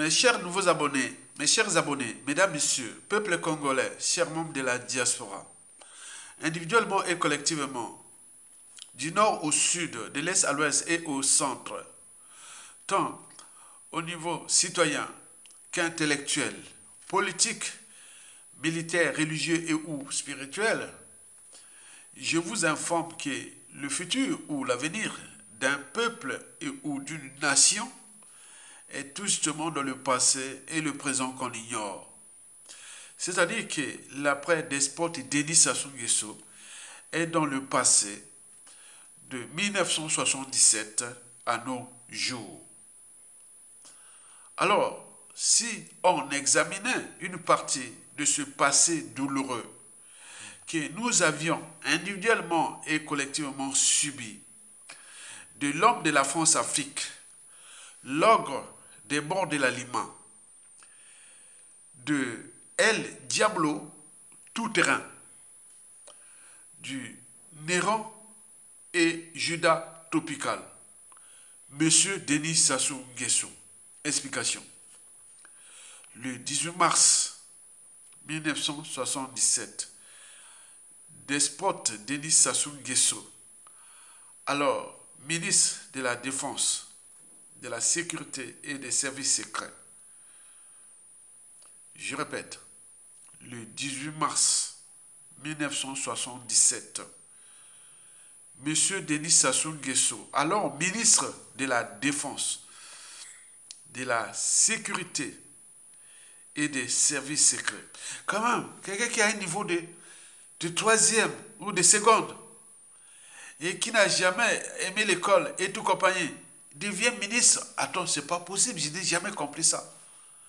Mes chers nouveaux abonnés, mes chers abonnés, mesdames, messieurs, peuple congolais, chers membres de la diaspora, individuellement et collectivement, du nord au sud, de l'est à l'ouest et au centre, tant au niveau citoyen qu'intellectuel, politique, militaire, religieux et ou spirituel, je vous informe que le futur ou l'avenir d'un peuple et ou d'une nation est tout justement dans le passé et le présent qu'on ignore. C'est-à-dire que l'après-despote Denis Sassou Nguesso est dans le passé de 1977 à nos jours. Alors, si on examinait une partie de ce passé douloureux que nous avions individuellement et collectivement subi, de l'homme de la France-Afrique, l'ogre des bords de la Lima, de El Diablo tout-terrain, du Néron et Judas Topical, Monsieur Denis Sassou Nguesso. Explication. Le 18 mars 1977, despote Denis Sassou Nguesso, alors ministre de la Défense, de la Sécurité et des Services secrets. Je répète, le 18 mars 1977, M. Denis Sassou Nguesso, alors ministre de la Défense, de la Sécurité et des Services secrets. Quand même, quelqu'un qui a un niveau de troisième ou de seconde et qui n'a jamais aimé l'école et tout compagnie, devient ministre. Attends, c'est pas possible, je n'ai jamais compris ça.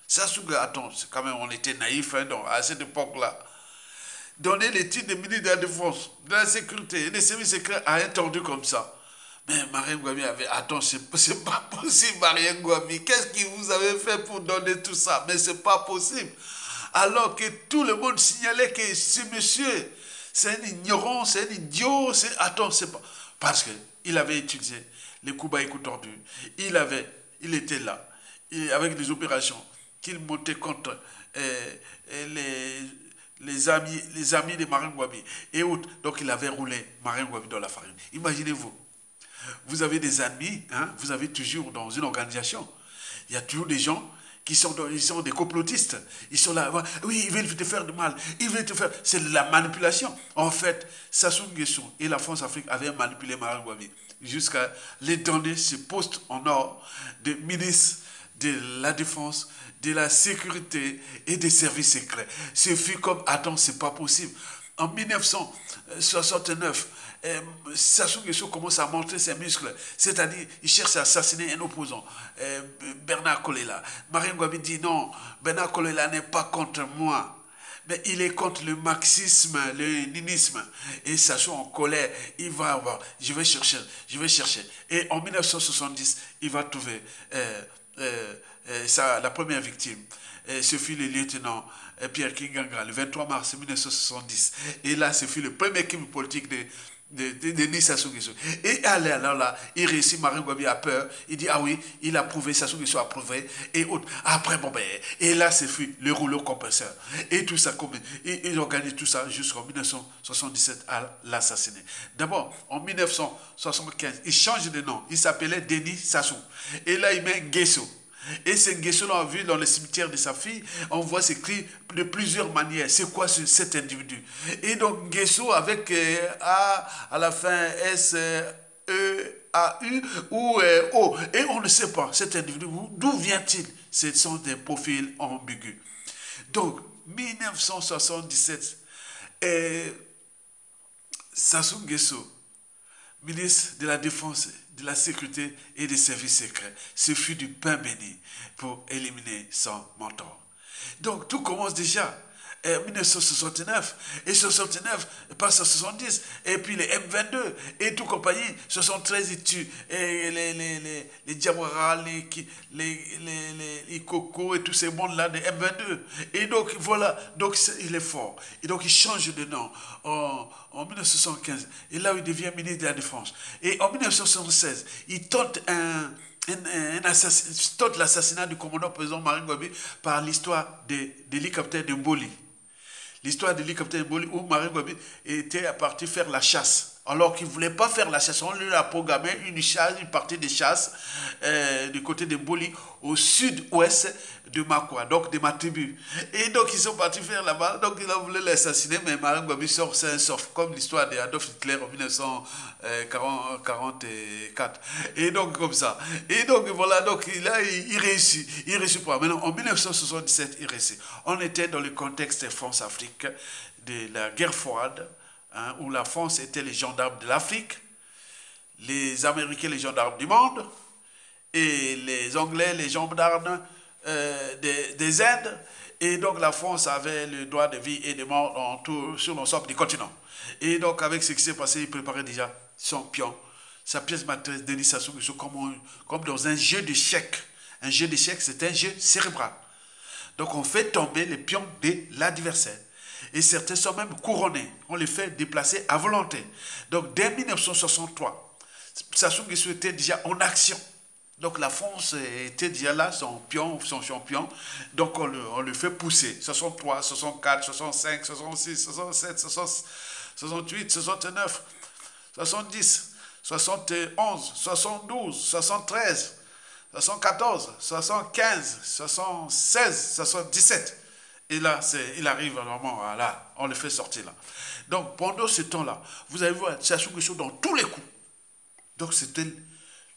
Sassou Nguesso, attends, quand même, on était naïfs à cette époque-là. Donner les titres de ministre de la Défense, de la Sécurité et des Services secrets à un tordu comme ça. Mais Marien Ngouabi avait, attends, c'est pas possible, Marien Ngouabi. Qu'est-ce que vous avez fait pour donner tout ça? Mais c'est pas possible. Alors que tout le monde signalait que ce monsieur, c'est un ignorant, c'est un idiot, attends, c'est pas... Parce qu'il avait utilisé les coups bas et coups tordus. Il était là, avec des opérations qu'il montait contre les amis de Marien Ngouabi et autres. Donc il avait roulé Marien Ngouabi dans la farine. Imaginez-vous, vous avez des ennemis, hein, vous avez toujours dans une organisation, il y a toujours des gens qui sont, ils sont des complotistes. Ils sont là, oui, ils veulent te faire du mal, ils veulent te faire... C'est de la manipulation. En fait, Sassou Nguesso et la France-Afrique avaient manipulé Marien Ngouabi jusqu'à les donner ce poste en or de ministre de la Défense, de la Sécurité et des Services secrets. Ce fut comme, attends, c'est pas possible. En 1969, Sassou Nguesso commence à montrer ses muscles, c'est-à-dire il cherche à assassiner un opposant, Bernard Kolela. Marien Ngouabi dit non, Bernard Kolela n'est pas contre moi, mais il est contre le marxisme, le léninisme. Et Sassou en colère, il va avoir, je vais chercher. Et en 1970, il va trouver la première victime. Ce fut le lieutenant Pierre Kinganga, le 23 mars 1970. Et là, ce fut le premier crime politique de Denis Sassou Nguesso. Et alors là, il réussit, Marien Ngouabi a peur. Il dit, ah oui, il a prouvé, Sassou Nguesso a prouvé. Et autres. Après, bon ben, et là, ce fut le rouleau compresseur. Et tout ça, il organise tout ça jusqu'en 1977 à l'assassiner. D'abord, en 1975, il change de nom. Il s'appelait Denis Sassou. Et là, il met Nguesso. Et ce Nguesso, on a vu dans le cimetière de sa fille, on voit s'écrire de plusieurs manières. C'est quoi cet individu? Et donc Nguesso avec A à la fin, S, E, A, U ou O. Et on ne sait pas cet individu, d'où vient-il? Ce sont des profils ambigus. Donc, 1977, Sassou Nguesso, ministre de la Défense, de la Sécurité et des Services secrets. Ce fut du pain béni pour éliminer son mentor. Donc tout commence déjà en 1969, et 69 passe à 70, et puis les M22, et tout compagnie, 73 ils tuent, et les Diawara, les Coco, et tous ces mondes-là, les M22. Et donc voilà, donc il est fort. Et donc il change de nom en 1975, et là il devient ministre de la Défense. Et en 1976, il tente l'assassinat du commandant président Marine Gwabi par l'histoire de l'hélicoptère de Mboli. L'histoire de l'hélicoptère de Mboli où Marine Gwabi était parti faire la chasse. Alors qu'il ne voulait pas faire la chasse, on lui a programmé une partie de chasse du côté de Mboli au sud-ouest de Makwa, donc de ma tribu. Et donc ils sont partis faire là-bas, donc ils ont voulu l'assassiner, mais Marine Gwabi sort sain sauf, comme l'histoire d'Adolf Hitler en 1944. Et donc comme ça. Et donc voilà, donc là il réussit. Il réussit pas. Maintenant en 1977, il réussit. On était dans le contexte France-Afrique de la guerre froide. Hein, où la France était les gendarmes de l'Afrique, les Américains les gendarmes du monde, et les Anglais les gendarmes des Indes, et donc la France avait le droit de vie et de mort sur l'ensemble du continent. Et donc avec ce qui s'est passé, il préparait déjà son pion, sa pièce maîtresse, Denis Sassou Nguesso, comme dans un jeu d'échecs. Un jeu d'échecs, c'est un jeu cérébral. Donc on fait tomber les pions de l'adversaire. Et certains sont même couronnés. On les fait déplacer à volonté. Donc, dès 1963, Sassou Nguesso était déjà en action. Donc, la France était déjà là, son champion. Donc, on le fait pousser. 63, 64, 65, 66, 67, 68, 69, 70, 71, 72, 73, 74, 75, 76, 77. Et là, il arrive vraiment là, on le fait sortir là. Donc, pendant ce temps-là, vous avez vu Sassou Nguesso dans tous les coups. Donc, c'était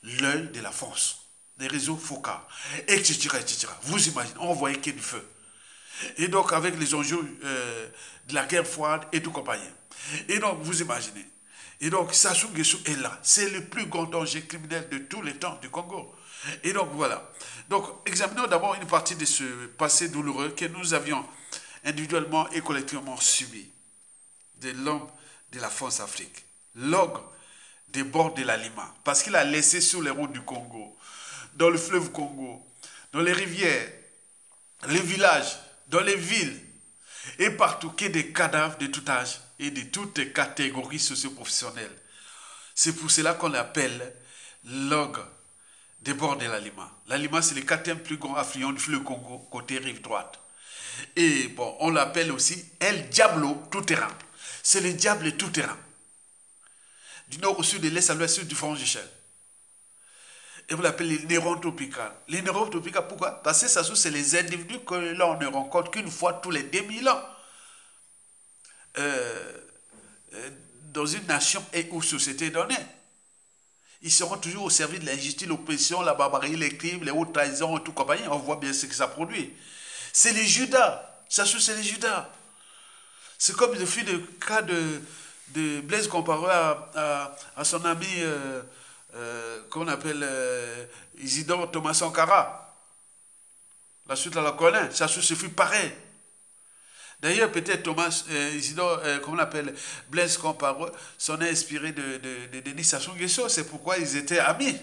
l'œil de la France, des réseaux Foucault, etc., etc. Vous imaginez, on voyait qu'il y a du feu. Et donc, avec les enjeux de la guerre froide et tout compagnie. Et donc, vous imaginez. Et donc, Sassou Nguesso est là. C'est le plus grand danger criminel de tous les temps du Congo. Et donc, voilà. Donc, examinons d'abord une partie de ce passé douloureux que nous avions individuellement et collectivement subi de l'homme de la France-Afrique. L'ogre des bords de la Lima. Parce qu'il a laissé sur les routes du Congo, dans le fleuve Congo, dans les rivières, les villages, dans les villes, et partout, qu'il y ait des cadavres de tout âge et de toutes catégories socio-professionnelles. C'est pour cela qu'on l'appelle l'ogre des bords de la Lima. La Lima, c'est le quatrième plus grand affluent du fleuve Congo, côté rive droite. Et bon, on l'appelle aussi El Diablo tout-terrain. C'est le diable tout-terrain. Du nord au sud, de l'est à l'ouest du front Gichel. Et vous l'appelez les neurones tropicales. Les neurones tropicales, pourquoi? Parce que ça, c'est les individus que là, on ne rencontre qu'une fois tous les 2000 ans. Dans une nation et ou société donnée. Ils seront toujours au service de l'injustice, l'oppression, la barbarie, les crimes, les hautes trahisons et tout compagnie. On voit bien ce que ça produit. C'est les Judas. Ça, c'est les Judas. C'est comme le cas de Blaise comparé à son ami, qu'on appelle Isidore Thomas Sankara. La suite, on la connaît. Ça, ce fut pareil. D'ailleurs, peut-être Isidore, comment on appelle, Blaise Compaoré, s'en est inspiré de Denis Sassou Nguesso. C'est pourquoi ils étaient amis.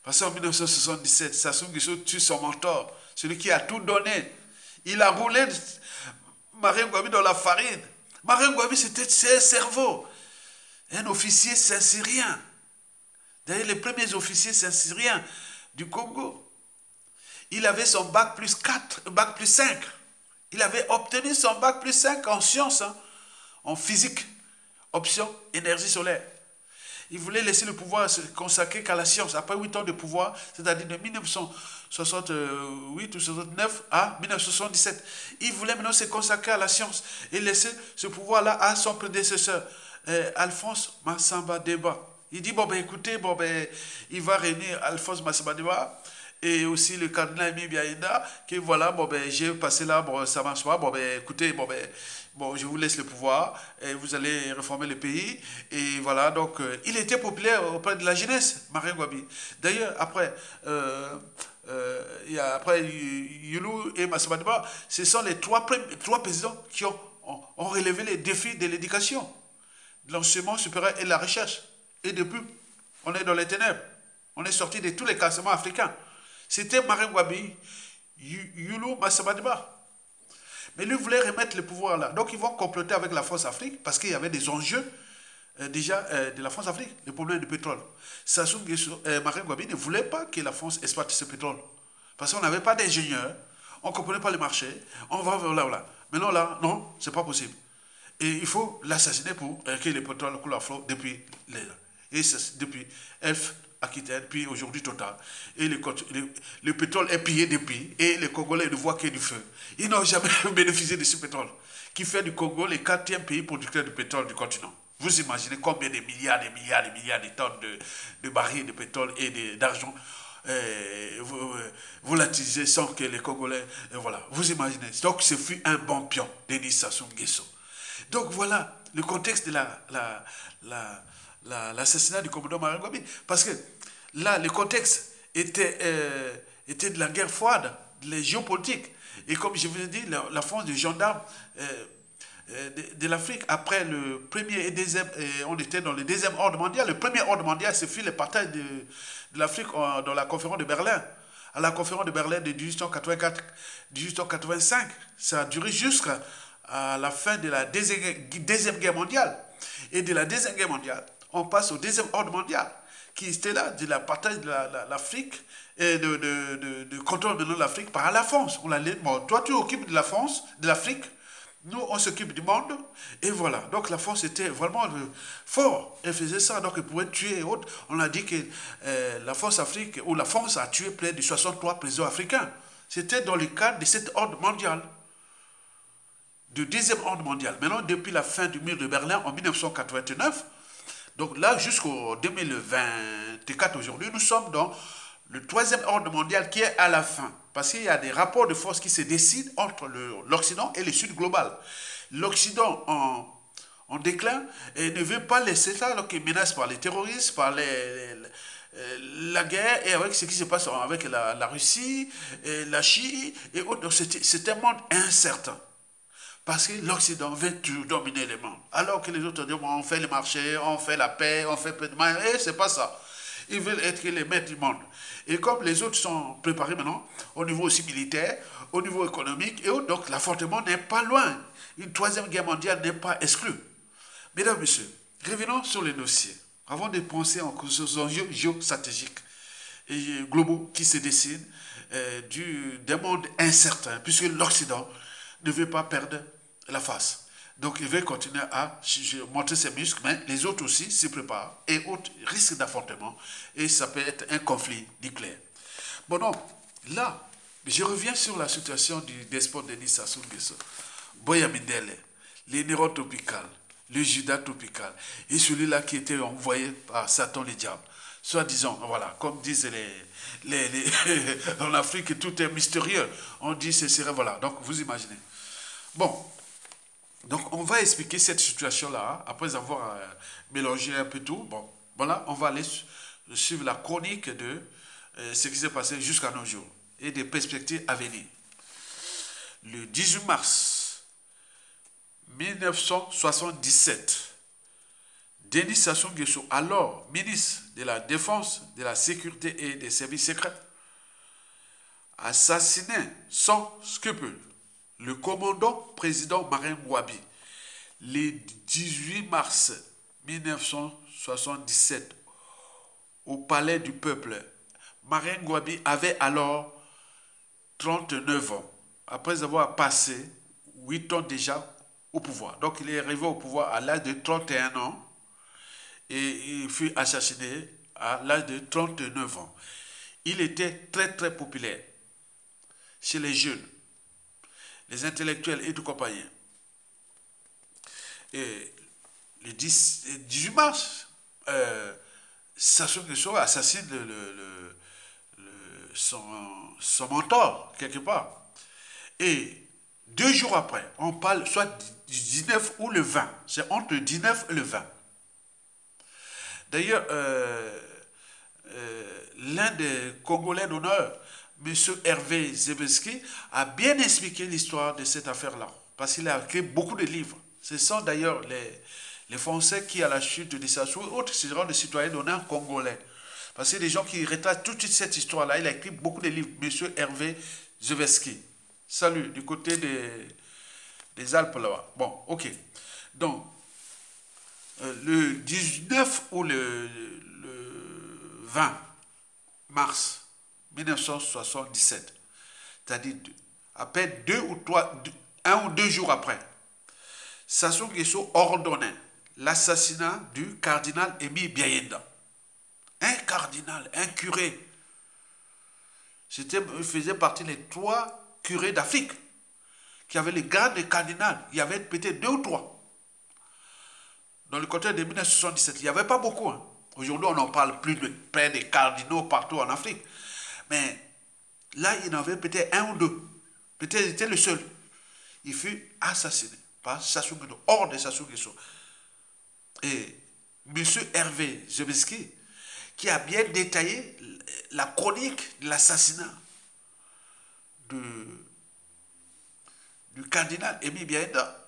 Parce qu'en 1977, Sassou Nguesso tue son mentor, celui qui a tout donné. Il a roulé Marine Gwabi dans la farine. Marine Gwabi, c'était un cerveau. Un officier saint-syrien. D'ailleurs, les premiers officiers saint-syriens du Congo. Il avait son bac plus 4, bac plus 5. Il avait obtenu son bac plus 5 en sciences, hein, en physique, option énergie solaire. Il voulait laisser le pouvoir se consacrer qu'à la science. Après 8 ans de pouvoir, c'est-à-dire de 1968 ou 69 à 1977, il voulait maintenant se consacrer à la science et laisser ce pouvoir-là à son prédécesseur, Alphonse Massamba Deba. Il dit, bon ben écoutez, bon ben, il va réunir Alphonse Massamba Deba, et aussi le cardinal Amy Biaïda, que voilà, bon ben, j'ai passé là, bon, ça marche pas, bon ben, écoutez, bon ben, bon, je vous laisse le pouvoir, et vous allez réformer le pays, et voilà, donc, il était populaire auprès de la jeunesse, Marine Gwabi. D'ailleurs, après, Youlou et Massamba Deba, ce sont les trois présidents qui ont relevé les défis de l'éducation, de l'enseignement supérieur et de la recherche. Et depuis, on est dans les ténèbres. On est sorti de tous les classements africains. C'était Marine Gwabi, Youlou, Massamba Deba. Mais lui voulait remettre le pouvoir là. Donc ils vont comploter avec la France-Afrique parce qu'il y avait des enjeux de la France-Afrique, le problème du pétrole. Sassou Nguesso, Marine Gouabi ne voulait pas que la France exploite ce pétrole. Parce qu'on n'avait pas d'ingénieurs, on ne comprenait pas le marché, on va vers là, là. Maintenant là, non, c'est pas possible. Et il faut l'assassiner pour que le pétrole coule à flot depuis depuis Elf, Aquitaine, puis aujourd'hui Total. Et le pétrole est pillé depuis, et les Congolais ne voient que du feu. Ils n'ont jamais bénéficié de ce pétrole, qui fait du Congo le quatrième pays producteur de pétrole du continent. Vous imaginez combien de milliards, de milliards, de milliards de tonnes de barils de pétrole et d'argent volatilisés sans que les Congolais... voilà, vous imaginez. Donc ce fut un bon pion, Denis Sassou Nguesso. Donc voilà le contexte de l'assassinat du commandant Marine Gouabi. Parce que là, le contexte était de la guerre froide, les géopolitiques. Et comme je vous ai dit, la France des gendarmes de l'Afrique, après le premier et deuxième, on était dans le deuxième ordre mondial. Le premier ordre mondial, c'est fut le partage de l'Afrique dans la conférence de Berlin. À la conférence de Berlin de 1884-1885, ça a duré jusqu'à la fin de la deuxième guerre mondiale. Et de la deuxième guerre mondiale, on passe au deuxième ordre mondial, qui était là, de la partage de l'Afrique, et de contrôle de l'Afrique par la France. On bon, toi, tu occupes de la France, de l'Afrique, nous, on s'occupe du monde, et voilà. Donc la France était vraiment fort, elle faisait ça, donc elle pouvait tuer et autres. On a dit que la France Afrique, ou la France a tué près de 63 présidents africains. C'était dans le cadre de cet ordre mondial, du deuxième ordre mondial. Maintenant, depuis la fin du mur de Berlin en 1989, donc là, jusqu'au 2024 aujourd'hui, nous sommes dans le troisième ordre mondial qui est à la fin. Parce qu'il y a des rapports de force qui se décident entre l'Occident et le Sud global. L'Occident en déclin et ne veut pas laisser ça, donc il menace par les terroristes, par la guerre et avec ce qui se passe avec la Russie, et la Chine et autres. C'est un monde incertain. Parce que l'Occident veut tout dominer le monde. Alors que les autres disent, bon, on fait le marché, on fait la paix, on fait... Et c'est pas ça. Ils veulent être les maîtres du monde. Et comme les autres sont préparés maintenant, au niveau aussi militaire, au niveau économique, et autres, donc l'affrontement n'est pas loin. Une troisième guerre mondiale n'est pas exclue. Mesdames, Messieurs, revenons sur les dossiers. Avant de penser aux enjeux géostratégiques et globaux qui se dessinent d'un monde incertain, puisque l'Occident ne veut pas perdre la face. Donc il veut continuer à montrer ses muscles, mais les autres aussi se préparent et autres risquent d'affrontement et ça peut être un conflit nucléaire. Bon donc, là, je reviens sur la situation du despote Denis Sassou Nguesso, Boya Mindele, les Néron tropical, le Judas tropical et celui-là qui était envoyé par Satan le diable. Soit disant, voilà, comme disent en Afrique, tout est mystérieux. On dit ce serait, voilà, donc vous imaginez. Bon, donc on va expliquer cette situation-là, après avoir mélangé un peu tout. Bon, voilà, on va aller suivre la chronique de ce qui s'est passé jusqu'à nos jours et des perspectives à venir. Le 18 mars 1977, Denis Sassou Nguesso, alors ministre de la Défense, de la Sécurité et des Services secrets, assassinait sans scrupule le commandant président Marine Gouabi le 18 mars 1977 au palais du peuple. Marine Gouabi avait alors 39 ans, après avoir passé 8 ans déjà au pouvoir. Donc il est arrivé au pouvoir à l'âge de 31 ans et il fut assassiné à l'âge de 39 ans. Il était très très populaire chez les jeunes, les intellectuels et tout compagnie. Et le 18 mars, Sassou Nguesso assassine son mentor, quelque part. Et 2 jours après, on parle soit du 19 ou le 20. C'est entre le 19 et le 20. D'ailleurs, l'un des Congolais d'honneur, M. Hervé Zebeski, a bien expliqué l'histoire de cette affaire-là. Parce qu'il a écrit beaucoup de livres. Ce sont d'ailleurs les Français qui, à la chute de Sassou et autres, seront des citoyens d'honneur congolais. Parce que les gens qui retracent toute cette histoire-là, il a écrit beaucoup de livres. M. Hervé Zebeski. Salut, du côté des Alpes là-bas. Bon, ok. Donc, le 19 ou le 20 mars 1977, c'est-à-dire à peine 1 ou 2 jours après, Sassou Nguesso ordonnait l'assassinat du cardinal Émile Biayenda. Un cardinal, un curé. Il faisait partie des 3 curés d'Afrique qui avaient les grades de cardinal. Il y avait peut-être 2 ou 3. Dans le côté de 1977, il n'y avait pas beaucoup. Hein. Aujourd'hui, on n'en parle plus de plein de cardinaux partout en Afrique. Mais là, il y en avait peut-être 1 ou 2. Peut-être il était le seul. Il fut assassiné par Sassou Nguesso, hors de Sassou Nguesso. Et M. Hervé Zebeski, qui a bien détaillé la chronique de l'assassinat du cardinal Émile Biayenda,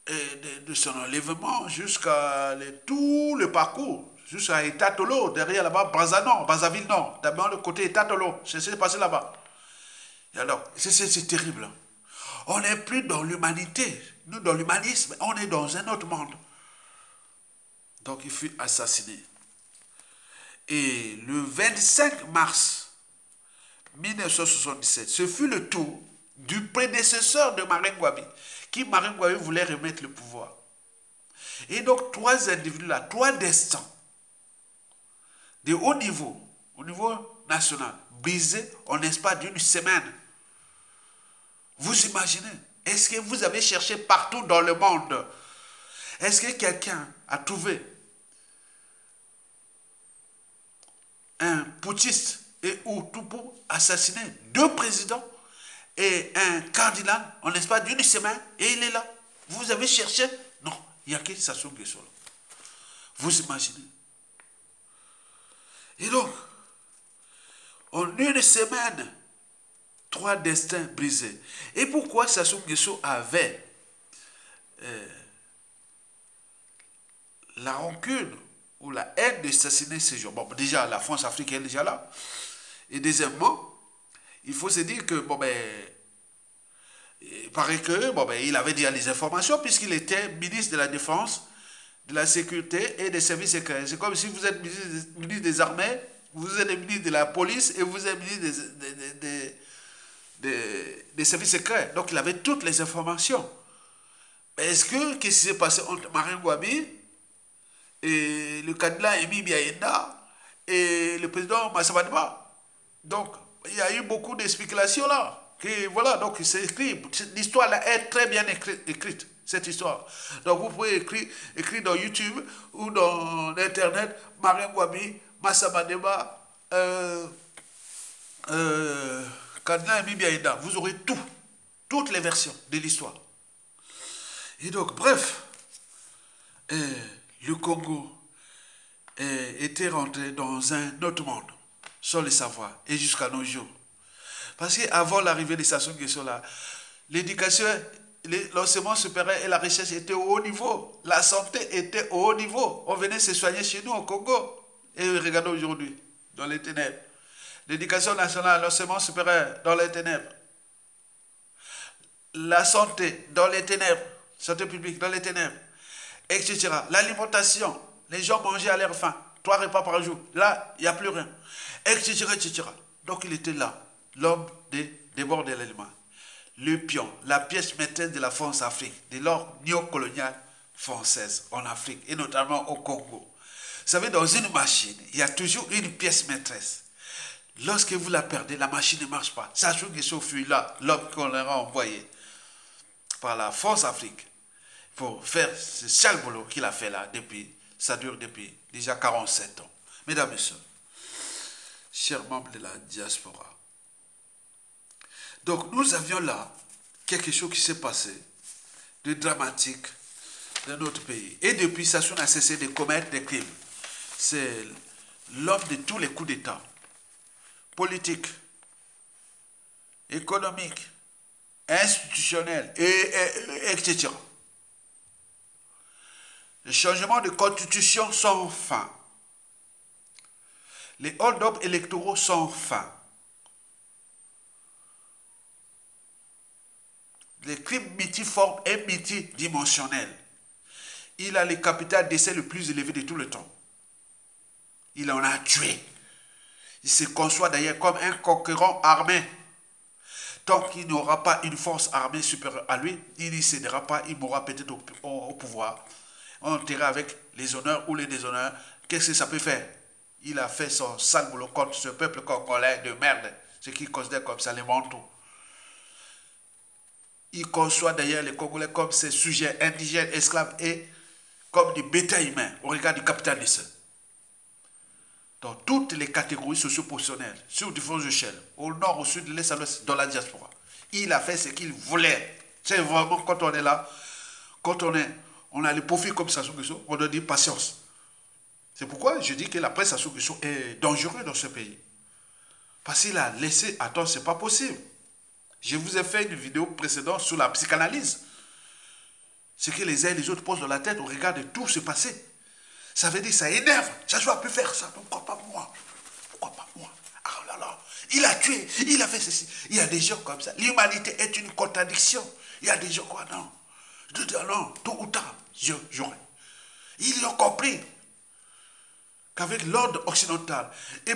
et de son enlèvement jusqu'à tout le parcours, jusqu'à Etatolo, derrière là-bas, Brazzaville Nord, d'abord le côté Etatolo, c'est ce qui s'est passé là-bas. Et alors, c'est terrible. On n'est plus dans l'humanité, nous dans l'humanisme, on est dans un autre monde. Donc il fut assassiné. Et le 25 mars 1977, ce fut le tour du prédécesseur de Marine Ngouabi, qui Marine Ngouabi voulait remettre le pouvoir. Et donc 3 individus là, 3 destins de haut niveau, au niveau national, brisés en l'espace d'une semaine. Vous imaginez? Est-ce que vous avez cherché partout dans le monde? Est-ce que quelqu'un a trouvé un putschiste et ou tout pour assassiner 2 présidents et un cardinal en l'espace d'une semaine et il est là? Vous avez cherché? Non, il n'y a que Sassou Nguesso. Vous imaginez? Et donc, en une semaine, 3 destins brisés. Et pourquoi Sassou Nguesso avait la rancune ou la haine d'assassiner ces gens? Bon, déjà, la France africaine est déjà là. Et deuxièmement, il faut se dire que, il paraît que, il avait déjà les informations puisqu'il était ministre de la Défense, de la Sécurité et des Services secrets. C'est comme si vous êtes ministre des Armées, vous êtes ministre de la Police et vous êtes ministre des Services secrets. Donc, il avait toutes les informations. Mais qu'est-ce qui s'est passé entre Marine Ngouabi et le candidat Émile Biayenda et le président Massabadba? Donc, il y a eu beaucoup de spéculations là. Voilà, donc c'est écrit. L'histoire là est très bien écrite, cette histoire. Donc, vous pouvez écrire dans YouTube ou dans Internet, Marine Ngouabi, Massabadba, candidat Émile Biayenda. Vous aurez toutes les versions de l'histoire. Et donc, bref, le Congo était rentré dans un autre monde, sans le savoir, et jusqu'à nos jours. Parce qu'avant l'arrivée de Sassou Nguesso, l'éducation, l'enseignement supérieur et la recherche étaient au haut niveau. La santé était au haut niveau. On venait se soigner chez nous au Congo. Et regardez aujourd'hui, dans les ténèbres. L'éducation nationale, l'enseignement supérieur, dans les ténèbres. La santé, dans les ténèbres. Santé publique, dans les ténèbres. Etc. L'alimentation, les gens mangeaient à leur faim. 3 repas par jour. Là, il n'y a plus rien. Etc. etc. Donc il était là. L'homme des bords de l'aliment. Le pion, la pièce maîtresse de la France-Afrique, de l'ordre néocoloniale française en Afrique, et notamment au Congo. Vous savez, dans une machine, il y a toujours une pièce maîtresse. Lorsque vous la perdez, la machine ne marche pas. Sassou Nguesso fut là, l'homme qu'on leur a envoyé par la France-Afrique pour faire ce sale boulot qu'il a fait là ça dure depuis déjà 47 ans. Mesdames et messieurs, chers membres de la diaspora, donc nous avions là quelque chose qui s'est passé de dramatique dans notre pays. Et depuis, Sassou n'a cessé de commettre des crimes. C'est l'homme de tous les coups d'État, politiques, économiques, institutionnels, etc. Les changements de constitution sans fin. Les hold-up électoraux sans fin. Les crimes multiformes et multidimensionnels Il a le capital d'essai le plus élevé de tout le temps. Il en a tué. Il se conçoit d'ailleurs comme un conquérant armé. Tant qu'il n'aura pas une force armée supérieure à lui, il n'y cédera pas, il mourra peut-être au pouvoir. On enterra avec les honneurs ou les déshonneurs. Qu'est-ce que ça peut faire? Il a fait son sale boulot contre ce peuple congolais de merde, ce qu'il considère comme ça, les manteaux. Il conçoit d'ailleurs les Congolais comme ses sujets indigènes, esclaves et comme des bétails humains au regard du capital d'essai. Dans toutes les catégories socio-professionnelles, sur différentes échelles, au nord, au sud, de l'est à l'ouest, dans la diaspora. Il a fait ce qu'il voulait. C'est vraiment quand on est là, quand on a les profils comme Sassou Nguesso, on doit dire patience. C'est pourquoi je dis que la presse Sassou Nguesso est dangereuse dans ce pays. Parce qu'il a laissé attendre, c'est pas possible. Je vous ai fait une vidéo précédente sur la psychanalyse. Ce que les uns et les autres posent dans la tête au regard de tout ce passé. Ça veut dire que ça énerve. Sassou a pu faire ça. Pourquoi pas moi? Pourquoi pas moi? Ah là là. Il a tué. Il a fait ceci. Il y a des gens comme ça. L'humanité est une contradiction. Il y a des gens quoi? Non. Je dis non. Tôt ou tard, j'aurai. Ils ont compris qu'avec l'ordre occidental, et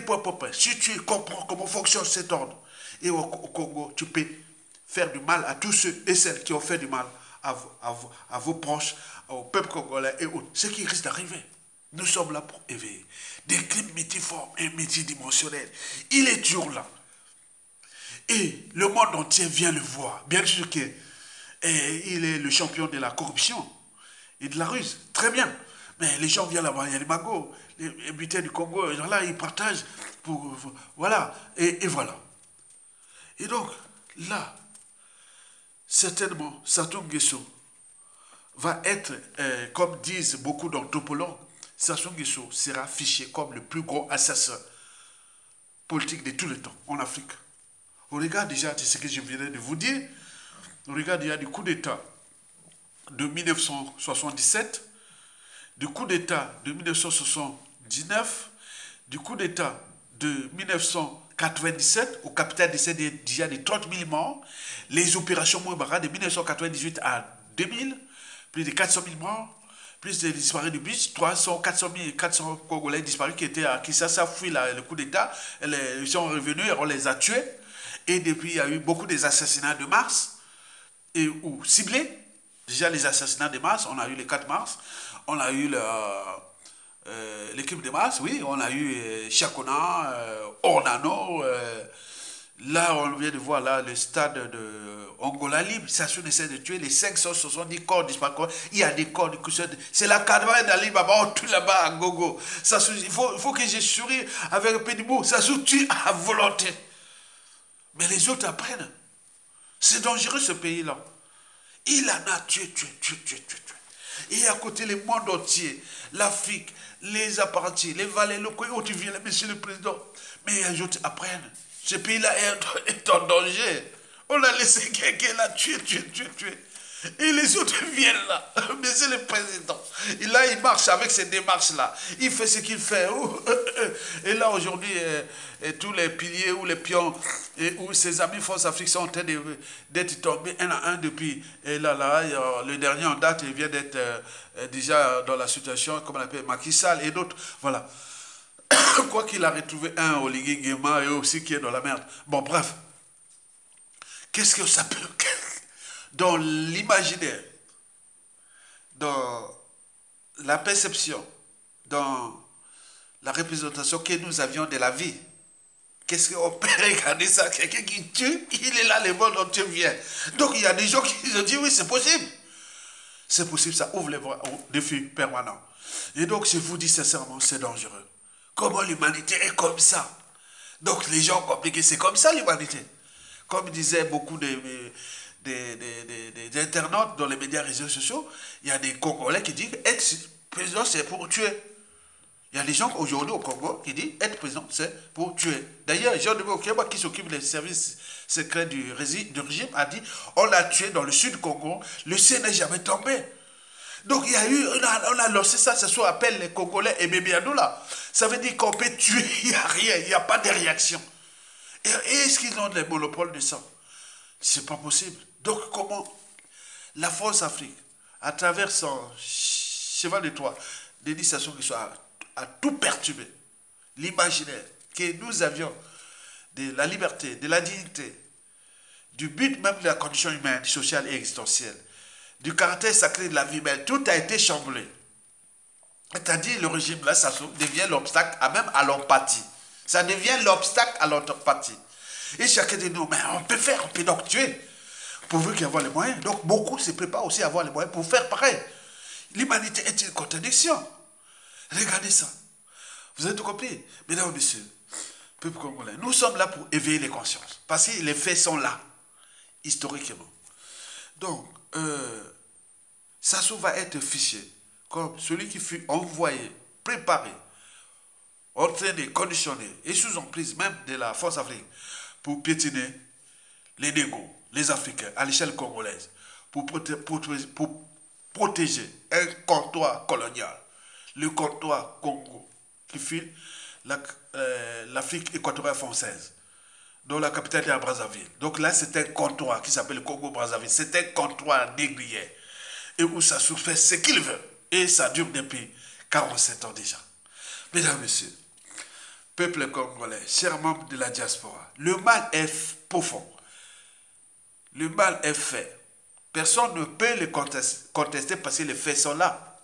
si tu comprends comment fonctionne cet ordre, et au Congo, tu peux faire du mal à tous ceux et celles qui ont fait du mal à vos proches, au peuple congolais et autres. Ce qui risque d'arriver. Nous sommes là pour éveiller des crimes multiformes et multidimensionnels. Il est toujours là. Et le monde entier vient le voir. Bien sûr qu'il est le champion de la corruption et de la ruse. Très bien. Mais les gens viennent là-bas. Il y a les magos, les butins du Congo. Là, ils partagent. Voilà. Et voilà. Et donc, là, certainement, Sassou Nguesso va être, comme disent beaucoup d'anthropologues, Sassou Nguesso sera fiché comme le plus gros assassin politique de tout le temps en Afrique. On regarde déjà ce que je viens de vous dire. On regarde déjà du coup d'État de 1977, du coup d'État de 1979, du coup d'État de 1997, au capital d'essai déjà de 30 000 morts, les opérations Mouébara de 1998 à 2000, plus de 400 000 morts, plus de disparus du bus, 400 Congolais disparus qui étaient à Kinshasa, fouillent le coup d'État, ils sont revenus et on les a tués. Et depuis, il y a eu beaucoup des assassinats de mars, ou ciblés. Déjà, les assassinats de mars, on a eu le 4 mars, on a eu l'équipe de mars, oui, on a eu Chakona, Ornano, là, on vient de voir là, le stade de Angola Libre. Sassou essaie de tuer les 570 corps disparus. Il y a des corps de coucheurs. C'est la caravane d'Ali Baba, on tue là-bas à gogo. Sassou, il faut que je souris avec un peu de mots. Sassou tue à volonté. Mais les autres apprennent. C'est dangereux ce pays-là. Il en a tué. Et à côté, le monde entier, l'Afrique, les apprentis, les valets locaux, tu viens là, monsieur le président. Mais les autres apprennent. Ce pays-là est en danger. On a laissé quelqu'un là tuer. Et les autres viennent là. Mais c'est le président. Et là, il marche avec ces démarches-là. Il fait ce qu'il fait. Et là, aujourd'hui, tous les piliers ou les pions ou ses amis Force Afrique sont en train d'être tombés un à un depuis. Et là, le dernier en date, il vient d'être déjà dans la situation, comme on appelle Macky Sall et d'autres. Voilà. Quoi qu'il a retrouvé un Oligui Nguema et aussi qui est dans la merde. Bon, bref. Qu'est-ce que ça peut... Dans l'imaginaire, dans la perception, dans la représentation que nous avions de la vie, qu'est-ce qu'on peut regarder ça? Quelqu'un qui tue, il est là, le monde entier vient. Donc il y a des gens qui ont dit oui, c'est possible. C'est possible, ça ouvre les voies au défi permanent. Et donc je vous dis sincèrement, c'est dangereux. Comment l'humanité est comme ça? Donc les gens ont compris que c'est comme ça l'humanité. Comme disaient beaucoup des internautes dans les médias réseaux sociaux, il y a des Congolais qui disent être président c'est pour tuer. Il y a des gens aujourd'hui au Congo qui disent être président c'est pour tuer. D'ailleurs, Jean de Okeba qui s'occupe des services secrets du régime a dit on a tué dans le sud du Congo, le ciel n'est jamais tombé. Donc il y a eu, on a lancé ça soit appelle les Congolais et Bébianou là. Ça veut dire qu'on peut tuer, il n'y a rien, il n'y a pas de réaction. Et est-ce qu'ils ont le monopole de ça? C'est pas possible. Donc comment la France Afrique, à travers son cheval de Troie, Denis Sassou Nguesso a tout perturbé. L'imaginaire que nous avions de la liberté, de la dignité, du but même de la condition humaine, sociale et existentielle, du caractère sacré de la vie humaine, tout a été chamboulé. C'est-à-dire le régime là, ça devient l'obstacle même à l'empathie. Ça devient l'obstacle à l'empathie. Et chacun de nous, mais on peut donc tuer, pourvu qu'il y ait les moyens. Donc beaucoup se préparent aussi à avoir les moyens pour faire pareil. L'humanité est une contradiction. Regardez ça. Vous avez tout compris? Mesdames et messieurs, peuple congolais, nous sommes là pour éveiller les consciences. Parce que les faits sont là, historiquement. Donc, Sassou va être fiché comme celui qui fut envoyé, préparé, entraîné, conditionné et sous emprise même de la force africaine pour piétiner les négos, les Africains à l'échelle congolaise, pour protéger un comptoir colonial, le comptoir Congo, qui fut l'Afrique équatoriale française, dont la capitale est à Brazzaville. Donc là, c'est un comptoir qui s'appelle le Congo-Brazzaville. C'est un comptoir négrier. Et où ça fait ce qu'il veut. Et ça dure depuis 47 ans déjà. Mesdames et messieurs, peuple congolais, chers membres de la diaspora, le mal est profond. Le mal est fait. Personne ne peut le contester parce que les faits sont là.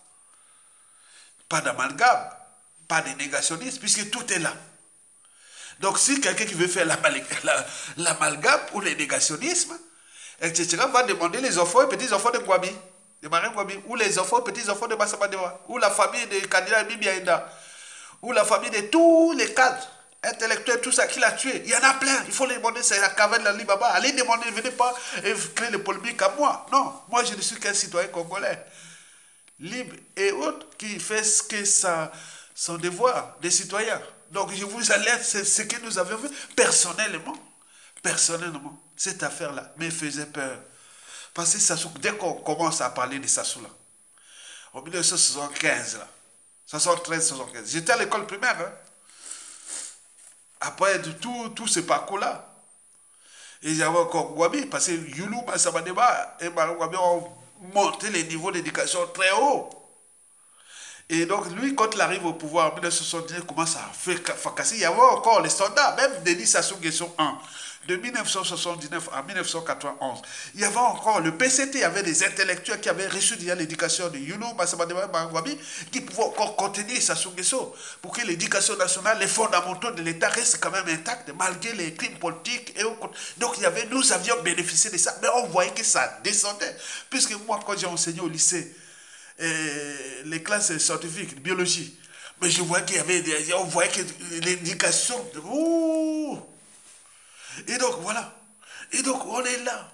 Pas d'amalgame, pas de négationnisme, puisque tout est là. Donc si quelqu'un qui veut faire l'amalgame ou le négationnisme, etc., va demander les enfants et petits-enfants de Ngouabi, de Marie Ngouabi, ou les enfants et petits-enfants de Massabadewa, ou la famille de Kandila Bibi Aïda, ou la famille de tous les cadres intellectuels, tout ça, qu'il a tué. Il y en a plein. Il faut les demander, c'est la caverne de l'Alibaba. Allez demander, ne venez pas créer les polémiques à moi. Non, moi je ne suis qu'un citoyen congolais, libre et autre, qui fait ce que son devoir de citoyen. Donc je vous alerte, c'est ce que nous avions vu personnellement. Personnellement, cette affaire-là me faisait peur. Parce que Sassou, dès qu'on commence à parler de Sassou là, en 1975, là, 73-75, j'étais à l'école primaire. Hein. Après tout ce parcours-là, et j'avais encore Ngouabi, parce que Youlou, Massamadeba et Marie Ngouabi ont monté les niveaux d'éducation très haut. Et donc, lui, quand il arrive au pouvoir en 1979, il commence à faire fracasser. Il y avait encore les soldats, même Denis Sassou Nguesso 1, de 1979 à 1991. Il y avait encore le PCT, il y avait des intellectuels qui avaient reçu déjà l'éducation de Youlou, Massamadeba et Mangwabi, qui pouvaient encore contenir Sassou Nguesso pour que l'éducation nationale, les fondamentaux de l'État restent quand même intacts, malgré les crimes politiques. Donc, nous avions bénéficié de ça, mais on voyait que ça descendait. Puisque moi, quand j'ai enseigné au lycée, les classes scientifiques, de biologie, mais je voyais qu'il y avait on voyait que l'éducation, et donc voilà, et donc on est là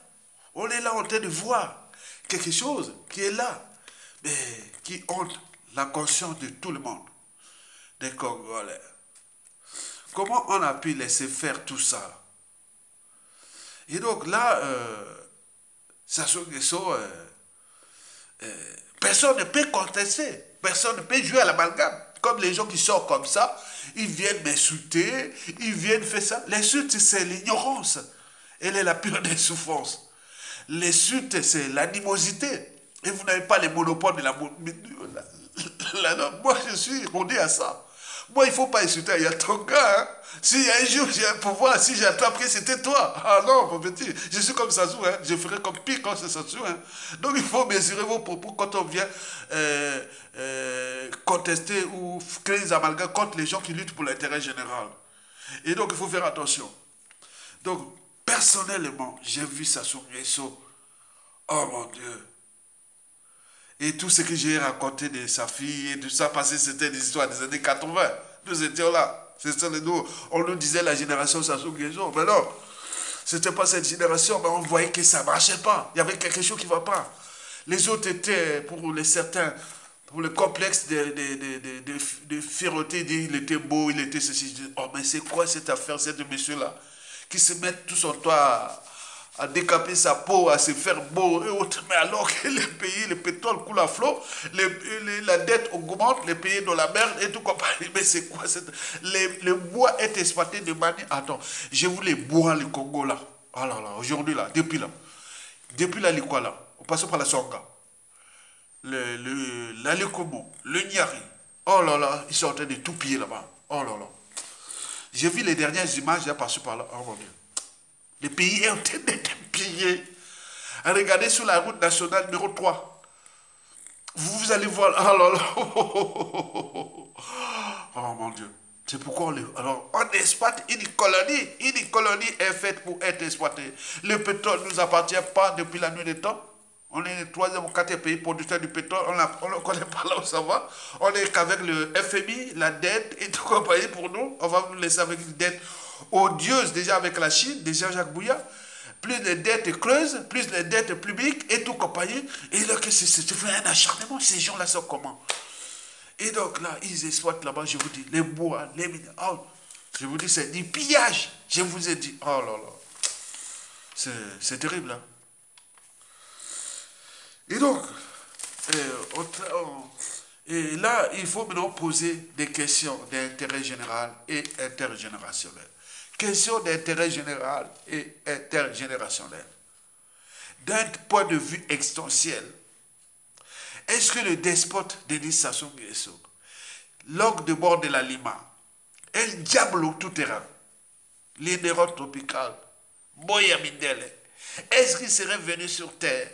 en train de voir quelque chose qui est là, mais qui hante la conscience de tout le monde, des Congolais. Comment on a pu laisser faire tout ça? Et donc là, Sassou Nguesso, personne ne peut contester, personne ne peut jouer à l'amalgame. Comme les gens qui sortent comme ça, ils viennent m'insulter, ils viennent faire ça. L'insulte, c'est l'ignorance. Elle est la pire des souffrances. L'insulte, c'est l'animosité. Et vous n'avez pas les monopoles de la... Moi, je suis rodé à ça. Moi, il ne faut pas insulter. Il y a ton gars. Hein. Si un jour j'ai un pouvoir, si j'attraperai, c'était toi. Ah non, mon petit. Je suis comme Sassou. Hein. Je ferai comme pire quand c'est Sassou. Hein. Donc, il faut mesurer vos propos quand on vient contester ou créer des amalgames contre les gens qui luttent pour l'intérêt général. Et donc, il faut faire attention. Donc, personnellement, j'ai vu Sassou Nguesso. Oh mon Dieu. Et tout ce que j'ai raconté de sa fille et de ça, parce que c'était des histoires des années 80. Nous étions là. On nous disait la génération Sassou Nguesso. Mais non, ce n'était pas cette génération, mais on voyait que ça ne marchait pas. Il y avait quelque chose qui ne va pas. Les autres étaient, pour les certains, pour le complexe de fierté, il était beau, il était ceci. Oh, mais c'est quoi cette affaire, cette monsieur-là, qui se met tout son temps à décaper sa peau, à se faire beau et autres. Mais alors que les pays, le pétrole coule à flot, la dette augmente, les pays dans la merde et tout compagnie. Mais c'est quoi le bois est exploité de manière... Attends, j'ai vu les bois, le Congo là. Alors là, aujourd'hui là, depuis là, l'Ikwa là, on passe par la Songa. l'Alekomo, le Nyari. Oh là là, ils sont en train de tout piller là-bas. Oh là là. J'ai vu les dernières images, j'ai passé par là. Oh mon Dieu. Le pays est en train d'être pillé. Regardez sur la route nationale numéro 3. Vous allez voir. Oh là là. Oh mon Dieu. C'est pourquoi on exploite une colonie. Une colonie est faite pour être exploitée. Le pétrole ne nous appartient pas depuis la nuit des temps. On est le troisième ou quatrième pays producteur du pétrole. On ne connaît pas là où ça va. On est qu'avec le FMI, la dette et tout compagnie pour nous. On va nous laisser avec une dette odieuse déjà avec la Chine, déjà Jacques Bouya. Plus les dettes creuses, plus les dettes publiques et tout compagnie. Et là, c'est un acharnement. Ces gens-là sont comment? Et donc là, ils exploitent là-bas, je vous dis, les bois, les minéraux. Oh, je vous dis, c'est du pillage. Je vous ai dit, oh là là. C'est terrible, hein. Et donc, et là, il faut maintenant poser des questions d'intérêt général et intergénérationnel. Questions d'intérêt général et intergénérationnel. D'un point de vue extensionnel, est-ce que le despote Denis Sassou Nguesso, l'ogre de bord de la Lima, El Diablo tout-terrain, l'Inéron tropical, Moya Mindele, est-ce qu'il serait venu sur terre?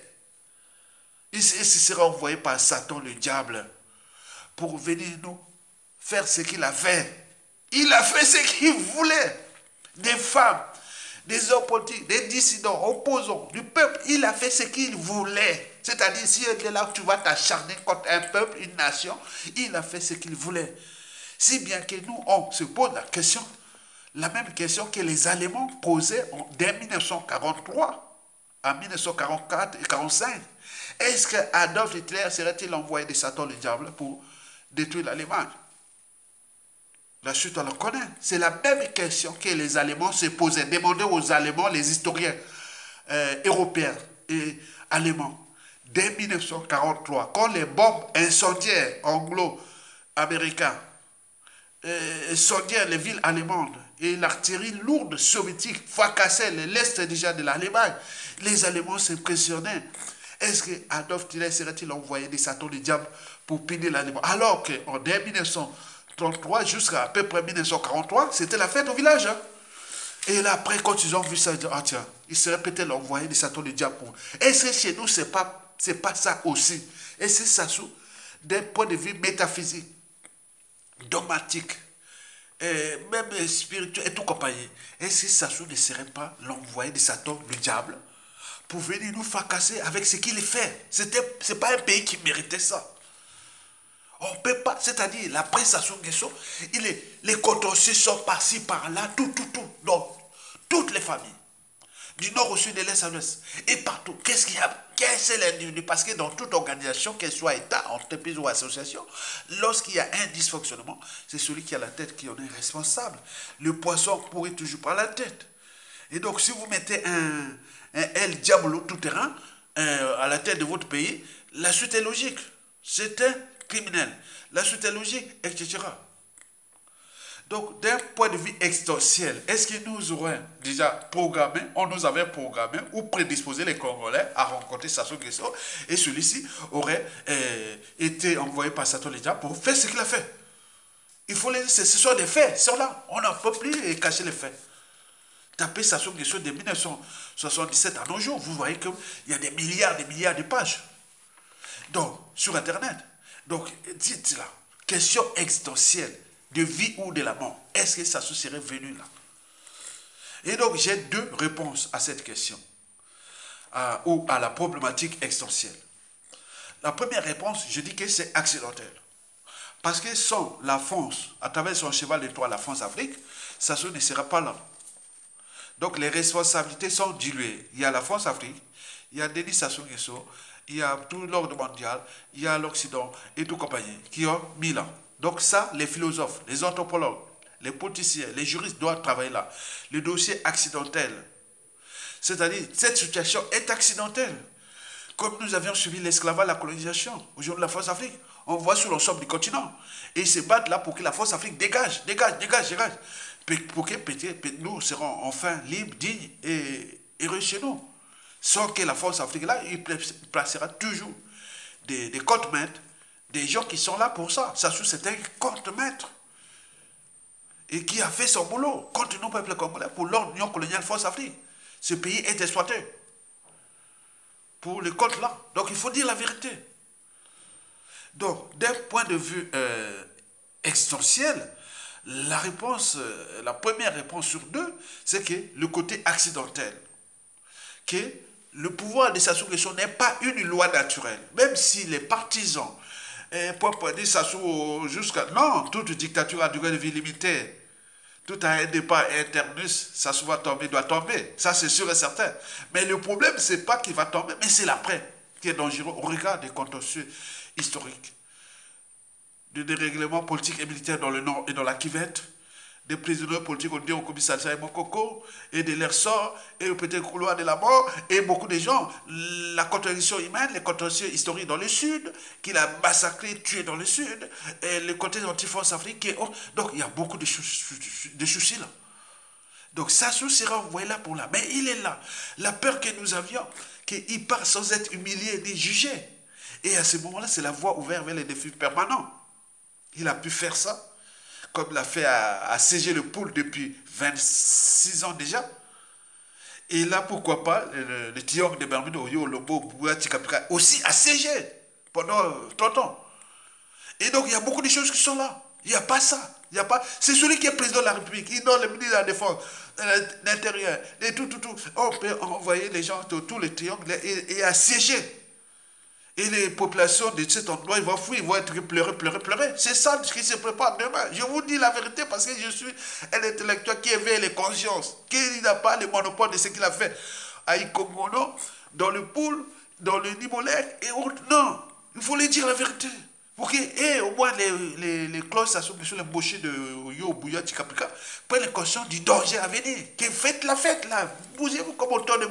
Il serait envoyé par Satan, le diable, pour venir nous faire ce qu'il a fait. Il a fait ce qu'il voulait. Des femmes, des hommes politiques, des dissidents, opposants, du peuple, il a fait ce qu'il voulait. C'est-à-dire, si il est là, tu vas t'acharner contre un peuple, une nation, il a fait ce qu'il voulait. Si bien que nous, on se pose la même question que les Allemands posaient dès 1943, en 1944 et 1945. Est-ce que Adolf Hitler serait-il envoyé de Satan le diable pour détruire l'Allemagne? La suite, on le connaît. C'est la même question que les Allemands se posaient. Demandez aux Allemands, les historiens européens et allemands. Dès 1943, quand les bombes incendiaires anglo-américains incendiaient les villes allemandes et l'artillerie lourde soviétique fracassait l'est déjà de l'Allemagne, les Allemands s'impressionnaient. Est-ce que Adolf Hitler serait-il envoyé de Satan le diable pour punir l'Allemagne? Alors qu'en 1933 jusqu'à à peu près 1943, c'était la fête au village. Hein? Et là, après, quand ils ont vu ça, ils disent, ah tiens, il serait peut-être envoyé de Satan le diable pour... Est-ce que chez nous, c'est pas ça aussi? Et c'est ça, d'un point de vue métaphysique, dogmatique, et même spirituel et tout compagnie. Est-ce que Sassou ne serait pas l'envoyé de Satan, le diable, pour venir nous fracasser avec ce qu'il fait? C'est pas un pays qui méritait ça. On ne peut pas, c'est-à-dire, la presse Sassou Nguesso, les contentieux sont par-ci, par-là, tout. Donc, toutes les familles, du nord au sud, de l'est à l'ouest, et partout. Qu'est-ce qu'il y a? Qu'est-ce que c'est l'individu? Parce que dans toute organisation, qu'elle soit État, entreprise ou association, lorsqu'il y a un dysfonctionnement, c'est celui qui a la tête qui en est responsable. Le poisson pourrit toujours par la tête. Et donc, si vous mettez un El Diablo tout-terrain à la tête de votre pays, la suite est logique. C'est un criminel. La suite est logique, etc. Donc, d'un point de vue extensionnel, est-ce que nous aurions déjà programmé, on nous avait programmé ou prédisposé les Congolais à rencontrer Sassou Nguesso et celui-ci aurait été envoyé par Satan le diable pour faire ce qu'il a fait? Il faut ce sont des faits, ils sont là. On n'en peut plus cacher les faits. Tapez Sassou Nguesso de 1977 à nos jours, vous voyez qu'il y a des milliards de pages. Donc, sur Internet. Donc, dites là, question existentielle, de vie ou de la mort. Est-ce que Sassou serait venu là? Et donc, j'ai deux réponses à cette question, ou à la problématique existentielle. La première réponse, je dis que c'est accidentel. Parce que sans la France, à travers son cheval de Troie, la France-Afrique, Sassou ne sera pas là. Donc, les responsabilités sont diluées. Il y a la France-Afrique, il y a Denis Sassou Nguesso, il y a tout l'ordre mondial, il y a l'Occident et tout compagnie qui ont mis là. Donc ça, les philosophes, les anthropologues, les politiciens, les juristes doivent travailler là. Le dossier accidentel. C'est-à-dire, cette situation est accidentelle. Comme nous avions subi l'esclavage, la colonisation, aujourd'hui la France-Afrique, on voit sur l'ensemble du continent. Et ils se battent là pour que la France-Afrique dégage. Pour que peut-être nous serons enfin libres, dignes et heureux chez nous. Sans que la France-Afrique là, il placera toujours des comptes-maîtres, des gens qui sont là pour ça. Sassou, c'était un compte-maître. Et qui a fait son boulot contre nos peuples congolais pour l'Union coloniale France-Afrique. Ce pays est exploité pour le compte là. Donc il faut dire la vérité. Donc d'un point de vue existentiel, la réponse, la première réponse sur deux, c'est que le côté accidentel, que le pouvoir de Sassou Nguesso n'est pas une loi naturelle, même si les partisans peuvent dire Sassou jusqu'à... Non, toute dictature a durée de vie limitée. Tout à un départ internus, Sassou va tomber, doit tomber. Ça, c'est sûr et certain. Mais le problème, ce n'est pas qu'il va tomber, mais c'est l'après qui est dangereux au regard des contentieux historiques, de dérèglements politiques et militaires dans le Nord et dans la Kivette, des prisonniers politiques au Dion Commissariat et Mokoko, et de leur sort, et le petit couloir de la mort, et beaucoup de gens, la contradiction humaine, les contentieux historiques dans le Sud, qu'il a massacré, tué dans le Sud, et le côté anti-France africaine. Donc il y a beaucoup de soucis là. Donc Sassou sera envoyé là pour là. Mais il est là. La peur que nous avions, qu'il part sans être humilié ni jugé. Et à ce moment-là, c'est la voie ouverte vers les défis permanents. Il a pu faire ça, comme l'a fait à siéger le pôle depuis 26 ans déjà. Et là, pourquoi pas, le triangle de Bermude, Oyo, Lobo, Boua, Tikapika, aussi assiégé pendant 30 ans. Et donc, il y a beaucoup de choses qui sont là. Il n'y a pas ça. Il y a pas... C'est celui qui est président de la République. Il donne le ministre de la Défense, l'Intérieur, et tout. On peut envoyer les gens de tous les triangles et assiéger. Et les populations de cet endroit, ils vont fuir, ils vont être pleurer. C'est ça ce qui se prépare demain. Je vous dis la vérité parce que je suis un intellectuel qui éveille les consciences, qui n'a pas le monopole de ce qu'il a fait à Ikongono, dans le Poul, dans le Nimolek et autres. Non, il faut les dire la vérité. Pour que, et au moins les clauses sur l'embauché de Yo, Bouya, Tikapika, prennent conscience du danger à venir. Que faites la fête là. Bougez-vous comme au temps de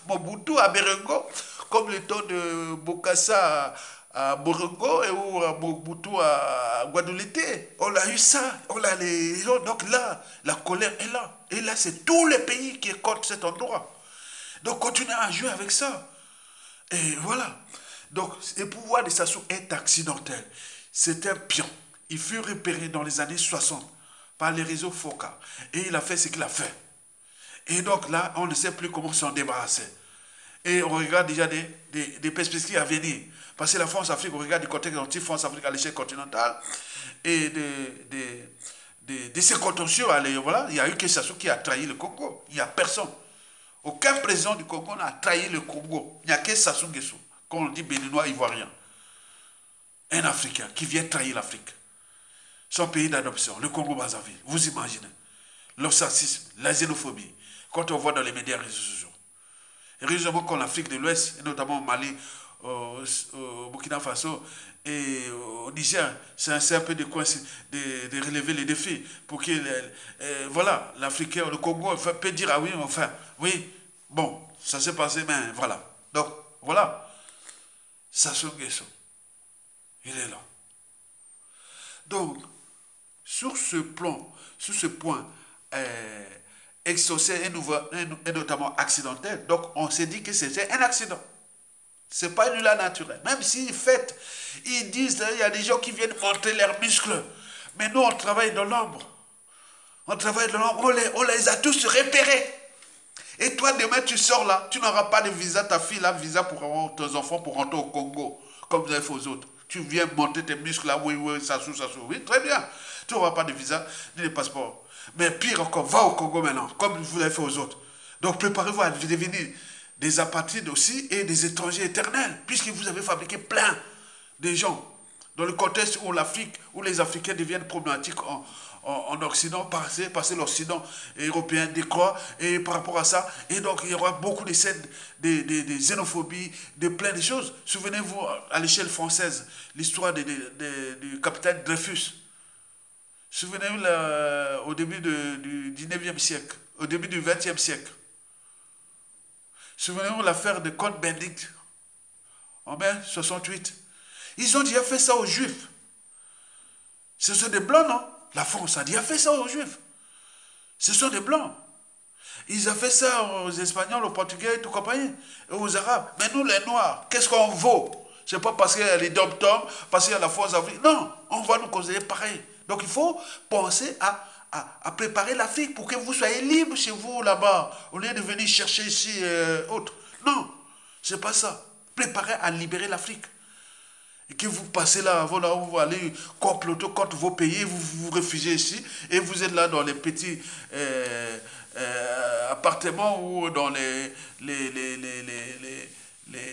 Mobutu à Berengo, comme le temps de Bokassa à Borongo et ou à Mobutu à Guadeloupe. On a eu ça. On a les... Donc là, la colère est là. Et là, c'est tous les pays qui est contre cet endroit. Donc continuez à jouer avec ça. Et voilà. Donc, le pouvoir de Sassou est accidentel. C'est un pion. Il fut repéré dans les années 60 par les réseaux FOCA. Et il a fait ce qu'il a fait. Et donc là, on ne sait plus comment s'en débarrasser. Et on regarde déjà des perspectives à venir. Parce que la France-Afrique, on regarde du contexte anti-France-Afrique à l'échelle continentale. Et de ces contentieux, voilà, il n'y a eu que Sassou qui a trahi le Congo. Il n'y a personne. Aucun président du Congo n'a trahi le Congo. Il n'y a que Sassou Nguesso. Quand on dit béninois, ivoirien, un Africain qui vient trahir l'Afrique, son pays d'adoption, le Congo-Brazzaville, vous imaginez, l'ostracisme, la xénophobie, quand on voit dans les médias réseaux sociaux. Heureusement qu'en Afrique de l'Ouest, et notamment au Mali, au Burkina Faso et au Niger, c'est un peu de relever les défis pour que, voilà, l'Africain, le Congo peut dire, ah oui, enfin, oui, bon, ça s'est passé, mais voilà. Donc, voilà. Sassou Nguesso, il est là. Donc, sur ce plan, sur ce point exaucé et notamment accidentel, donc on s'est dit que c'était un accident. Ce n'est pas une loi naturelle. Même s'ils fêtent, ils disent, il y a des gens qui viennent montrer leurs muscles. Mais nous, on travaille dans l'ombre. On travaille dans l'ombre, on les a tous repérés. Et toi, demain, tu sors là, tu n'auras pas de visa, ta fille a visa pour avoir tes enfants pour rentrer au Congo, comme vous avez fait aux autres. Tu viens monter tes muscles là, oui, Sassou, oui, très bien. Tu n'auras pas de visa, ni de passeport. Mais pire encore, va au Congo maintenant, comme vous l'avez fait aux autres. Donc préparez-vous à devenir des apatrides aussi et des étrangers éternels, puisque vous avez fabriqué plein de gens. Dans le contexte où l'Afrique, où les Africains deviennent problématiques en Occident, passer l'Occident européen décroît, et par rapport à ça, et donc il y aura beaucoup de scènes de xénophobie, de plein de choses. Souvenez-vous, à l'échelle française, l'histoire du capitaine Dreyfus. Souvenez-vous au début du 19e siècle, au début du 20e siècle. Souvenez-vous l'affaire de Comte Benedict, en mai 68. Ils ont déjà fait ça aux Juifs. Ce sont des Blancs, non? La France a déjà fait ça aux Juifs. Ce sont des Blancs. Ils ont fait ça aux Espagnols, aux Portugais, tout compagnie, et aux Arabes. Mais nous, les Noirs, qu'est-ce qu'on vaut? C'est pas parce qu'il y a les dom-toms, parce qu'il y a la force d'Afrique. Non, on va nous considérer pareil. Donc il faut penser à préparer l'Afrique pour que vous soyez libre chez vous là-bas, au lieu de venir chercher ici autre. Non, c'est pas ça. Préparez à libérer l'Afrique. Et que vous passez là, voilà, vous allez comploter contre vos pays, vous vous réfugiez ici, et vous êtes là dans les petits appartements ou dans les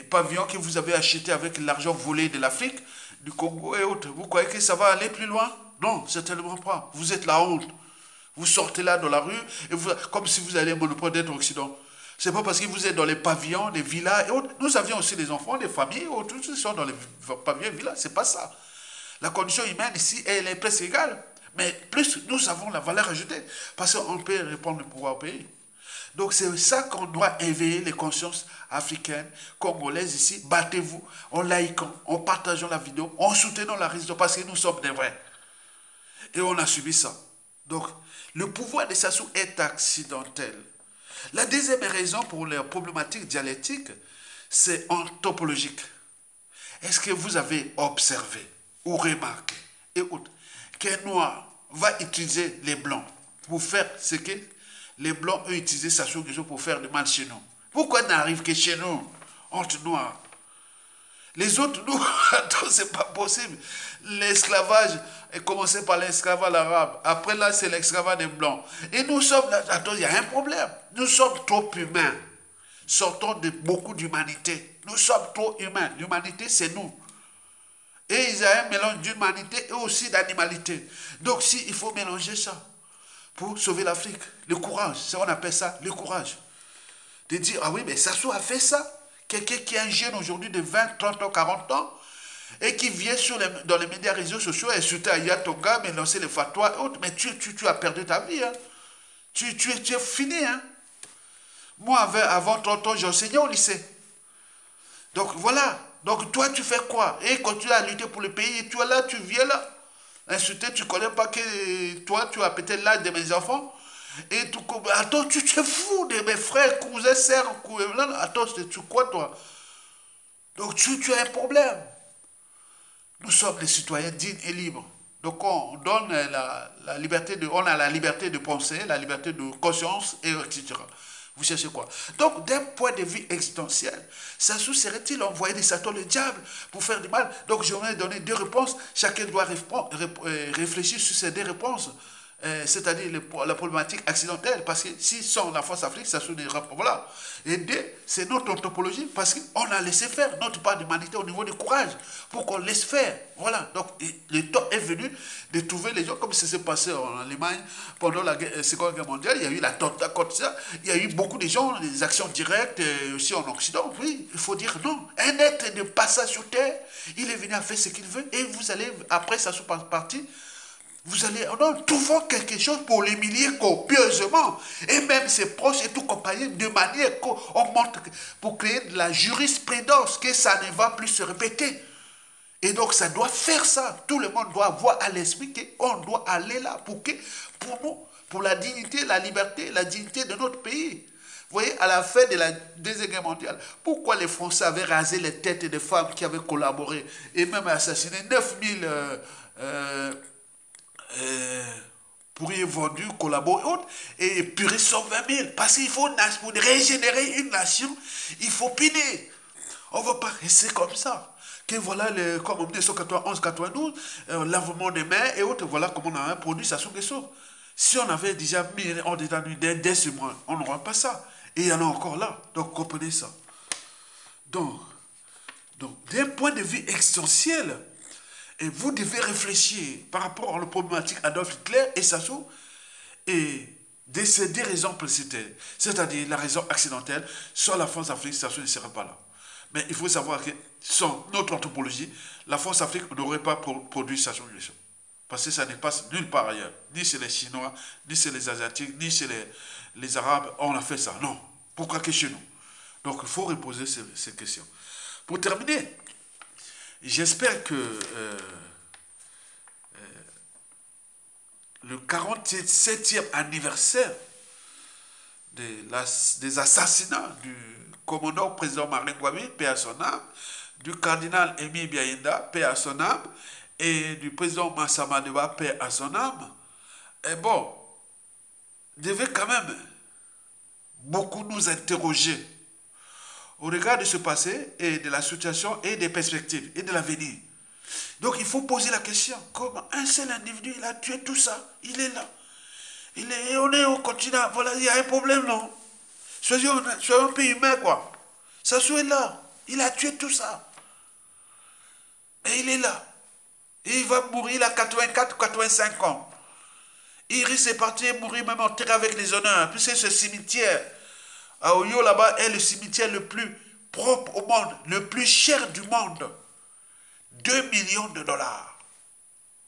pavillons que vous avez achetés avec l'argent volé de l'Afrique, du Congo et autres. Vous croyez que ça va aller plus loin? Non, certainement pas. Vous êtes la honte. Vous sortez là dans la rue, et vous, comme si vous alliez au monopole d'être Occident. C'est pas parce que vous êtes dans les pavillons, les villas et autres. Nous avions aussi des enfants, des familles, tous qui sont dans les pavillons et villas. C'est pas ça. La condition humaine ici, elle est presque égale. Mais plus nous avons la valeur ajoutée, parce qu'on peut répondre le pouvoir au pays. Donc c'est ça qu'on doit éveiller les consciences africaines, congolaises ici. Battez-vous, en laïquant, en partageant la vidéo, en soutenant la résistance, parce que nous sommes des vrais. Et on a subi ça. Donc, le pouvoir de Sassou est accidentel. La deuxième raison pour les problématiques dialectiques, c'est anthropologique. Est-ce que vous avez observé ou remarqué et autres qu'un noir va utiliser les blancs pour faire ce que les blancs ont utilisé Sassou Nguesso pour faire du mal chez nous? Pourquoi n'arrive que chez nous, entre noirs? Les autres, nous, attends, c'est pas possible. L'esclavage est commencé par l'esclavage arabe. Après là, c'est l'esclavage des blancs. Et nous sommes là, attends, il y a un problème. Nous sommes trop humains. Sortons de beaucoup d'humanité. Nous sommes trop humains. L'humanité, c'est nous. Et il y a un mélange d'humanité et aussi d'animalité. Donc, si, il faut mélanger ça pour sauver l'Afrique. Le courage, c'est on appelle ça le courage. De dire, ah oui, mais Sassou a fait ça. Quelqu'un qui est un jeune aujourd'hui de 20, 30 ans, 40 ans, et qui vient dans les médias réseaux sociaux insulter Aya Tonga, mais lancer les fatwas et autres, mais tu as perdu ta vie. Hein. Tu es fini. Hein. Moi, avant 30 ans, j'enseignais au lycée. Donc voilà. Donc toi, tu fais quoi? Et continue à lutter pour le pays, et tu es là, tu viens là. Insulter, tu ne connais pas que toi, tu as peut-être l'âge de mes enfants. Et tout, attends, tu te fous de mes frères, cousins, sœurs, attends, tu quoi toi? Donc tu as un problème. Nous sommes des citoyens dignes et libres. Donc on donne la liberté on a la liberté de penser, la liberté de conscience, et etc. Vous cherchez quoi? Donc d'un point de vue existentiel, Sassou serait-il envoyé de Satan le diable pour faire du mal? Donc je vais donner deux réponses. Chacun doit réfléchir sur ces deux réponses. C'est-à-dire la problématique accidentelle, parce que si sans la force Afrique, ça se dérapera. Voilà. Et deux, c'est notre anthropologie, parce qu'on a laissé faire notre part d'humanité au niveau du courage, pour qu'on laisse faire. Voilà. Donc, le temps est venu de trouver les gens, comme ça s'est passé en Allemagne pendant la Seconde Guerre mondiale. Il y a eu l'attentat contre ça. Il y a eu beaucoup de gens, des actions directes, aussi en Occident. Oui, il faut dire non. Un être de passage sur terre, il est venu à faire ce qu'il veut, et vous allez, après ça, sous partie, vous allez, non, trouvons quelque chose pour l'humilier copieusement. Et même ses proches et tout compagnie, de manière qu'on montre, pour créer de la jurisprudence, que ça ne va plus se répéter. Et donc, ça doit faire ça. Tout le monde doit avoir à l'esprit qu'on doit aller là pour nous, pour la dignité, la liberté, la dignité de notre pays. Vous voyez, à la fin de la Deuxième Guerre mondiale, pourquoi les Français avaient rasé les têtes des femmes qui avaient collaboré et même assassiné 9000 pourriez vendu, collaborer et purée 120 000. Parce qu'il faut, pour régénérer une nation, il faut piner. On ne va pas rester comme ça. Que voilà, comme en 1991-92, lavement des mains et autres, voilà comment on a produit Sassou Nguesso. Si on avait déjà mis en détenu dès ce mois, on n'aurait pas ça. Et il y en a encore là. Donc comprenez ça. Donc d'un point de vue existentiel, et vous devez réfléchir par rapport à la problématique Adolf Hitler et Sassou, et de ces deux raisons précitées, c'est-à-dire la raison accidentelle, sans la France Afrique, Sassou ne serait pas là. Mais il faut savoir que sans notre anthropologie, la France Afrique n'aurait pas produit Sassou Nguesso. Parce que ça ne passe nulle part ailleurs. Ni chez les Chinois, ni chez les Asiatiques, ni chez les Arabes, on a fait ça. Non. Pourquoi que chez nous? Donc il faut reposer ces questions. Pour terminer, j'espère que le 47e anniversaire des assassinats du commandant président Marlin Ngouabi, paix à son âme, du cardinal Émile Biaïnda, paix à son âme, et du président Massama Deba, paix à son âme, et bon, devait quand même beaucoup nous interroger au regard de ce passé et de la situation et des perspectives et de l'avenir. Donc il faut poser la question, comment un seul individu, il a tué tout ça, il est là. On est au continent, voilà, il y a un problème, non? Soyons un peu humain, quoi. Ça soit là, il a tué tout ça. Et il est là. Et il va mourir, il a 84 ou 85 ans. Il risque de partir mourir même en terre avec les honneurs, puisque ce cimetière à Oyo là-bas est le cimetière le plus propre au monde, le plus cher du monde. 2 millions de dollars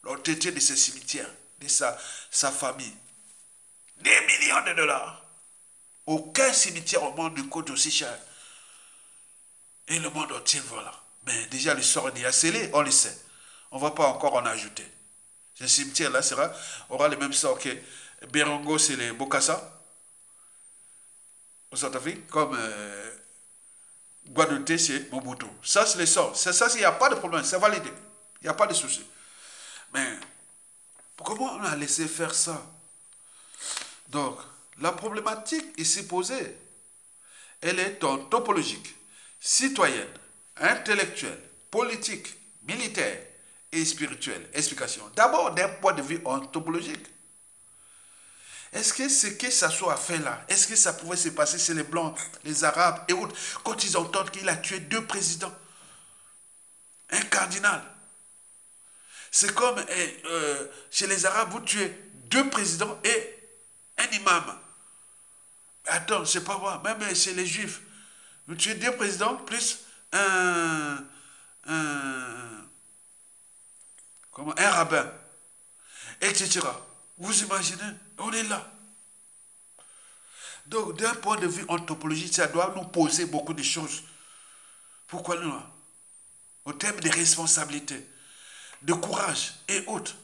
l'entretien de ce cimetière, de sa famille. 2 millions de dollars. Aucun cimetière au monde ne coûte aussi cher. Et le monde entier, voilà. Mais déjà, le sort est déjà scellé, on le sait. On ne va pas encore en ajouter. Ce cimetière-là aura le même sort que Berongo, c'est les Bokassa, au Centrafrique, comme Guadeloupe, c'est Mobutu. Ça, c'est les sorts. Ça, il n'y a pas de problème, c'est validé. Il n'y a pas de souci. Mais, comment on a laissé faire ça? Donc, la problématique ici posée, elle est topologique, citoyenne, intellectuelle, politique, militaire et spirituelle. Explication. D'abord, d'un point de vue anthropologique. Est-ce que ce que ça soit fait là, est-ce que ça pouvait se passer chez les Blancs, les Arabes et autres, quand ils entendent qu'il a tué 2 présidents, un cardinal? C'est comme chez les Arabes, vous tuez 2 présidents et un imam. Attends, c'est pas moi, même chez les Juifs, vous tuez 2 présidents plus un rabbin, etc. Vous imaginez, on est là. Donc, d'un point de vue anthropologique, ça doit nous poser beaucoup de choses. Pourquoi nous? Au terme de responsabilité, de courage et autres.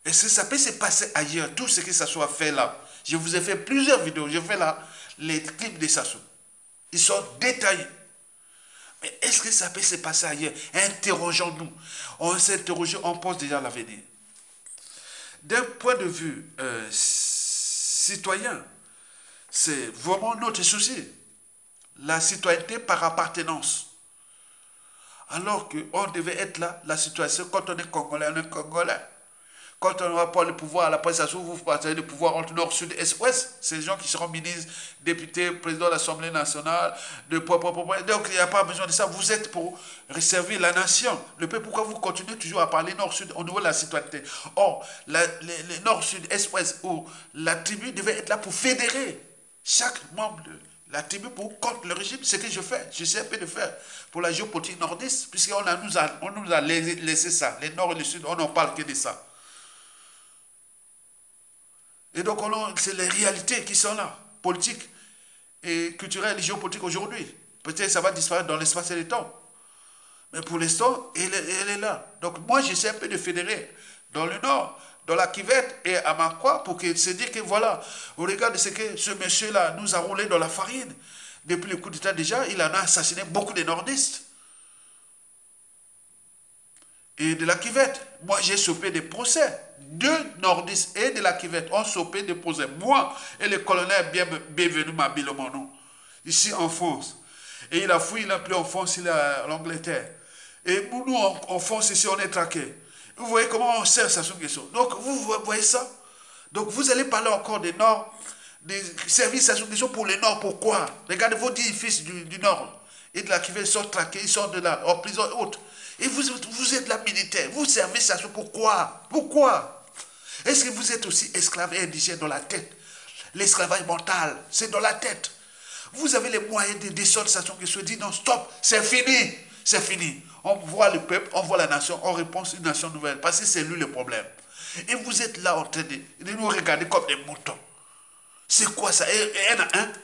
Est-ce que ça peut se passer ailleurs, tout ce que ça soit fait là? Je vous ai fait plusieurs vidéos, je fais là les clips de Sassou. Ils sont détaillés. Mais est-ce que ça peut se passer ailleurs? Interrogeons-nous. On s'interroge, on pense déjà à l'avenir. D'un point de vue citoyen, c'est vraiment notre souci. La citoyenneté par appartenance. Alors qu'on devait être là, la situation, quand on est Congolais, on est Congolais. Quand on n'aura pas le pouvoir, à la prestation, vous partagez le pouvoir entre Nord, Sud, Est, Ouest. C'est les gens qui seront ministres, députés, présidents de l'Assemblée nationale, donc il n'y a pas besoin de ça. Vous êtes pour servir la nation. Le peuple, pourquoi vous continuez toujours à parler Nord, Sud au niveau de la citoyenneté? Or, les Nord, Sud, Est, Ouest, ou la tribu devait être là pour fédérer chaque membre de la tribu pour contre le régime. C'est ce que je fais. Je sais un peu de faire pour la géopolitique nordiste, puisqu'on nous a laissé ça. Les Nord et les Sud, on n'en parle que de ça. Et donc, c'est les réalités qui sont là, politiques et culturelles et géopolitiques aujourd'hui. Peut-être que ça va disparaître dans l'espace et le temps. Mais pour l'instant, elle est là. Donc, moi, j'essaie un peu de fédérer dans le Nord, dans la Kivette et à Makwa, pour se dire que voilà, au regard de ce que ce monsieur-là nous a roulé dans la farine, depuis le coup d'État déjà, il en a assassiné beaucoup de nordistes. Et de la Kivette, moi, j'ai chopé des procès. 2 nordistes et de la Kivette ont chopé des procès. Moi et le colonel bienvenu Mabilomono, ici en France. Et il a fui, il a pris en France, il est à l'Angleterre. Et nous, en France, ici, on est traqués. Vous voyez comment on sert ça sur question. Donc, vous voyez ça? Donc, vous allez parler encore des Nord, des services à question pour les Nord. Pourquoi? Regardez vos 10 fils du Nord et de la Kivette, ils sont traqués, ils sont de là, en prison et autres. Et vous êtes là militaire, vous servez ça. Pourquoi? Pourquoi? Est-ce que vous êtes aussi esclave et indigène dans la tête? L'esclavage mental, c'est dans la tête. Vous avez les moyens de descendre ça qui se dit non, stop, c'est fini, c'est fini. On voit le peuple, on voit la nation, on répond une nation nouvelle, parce que c'est lui le problème. Et vous êtes là en train de nous regarder comme des moutons. C'est quoi ça? Et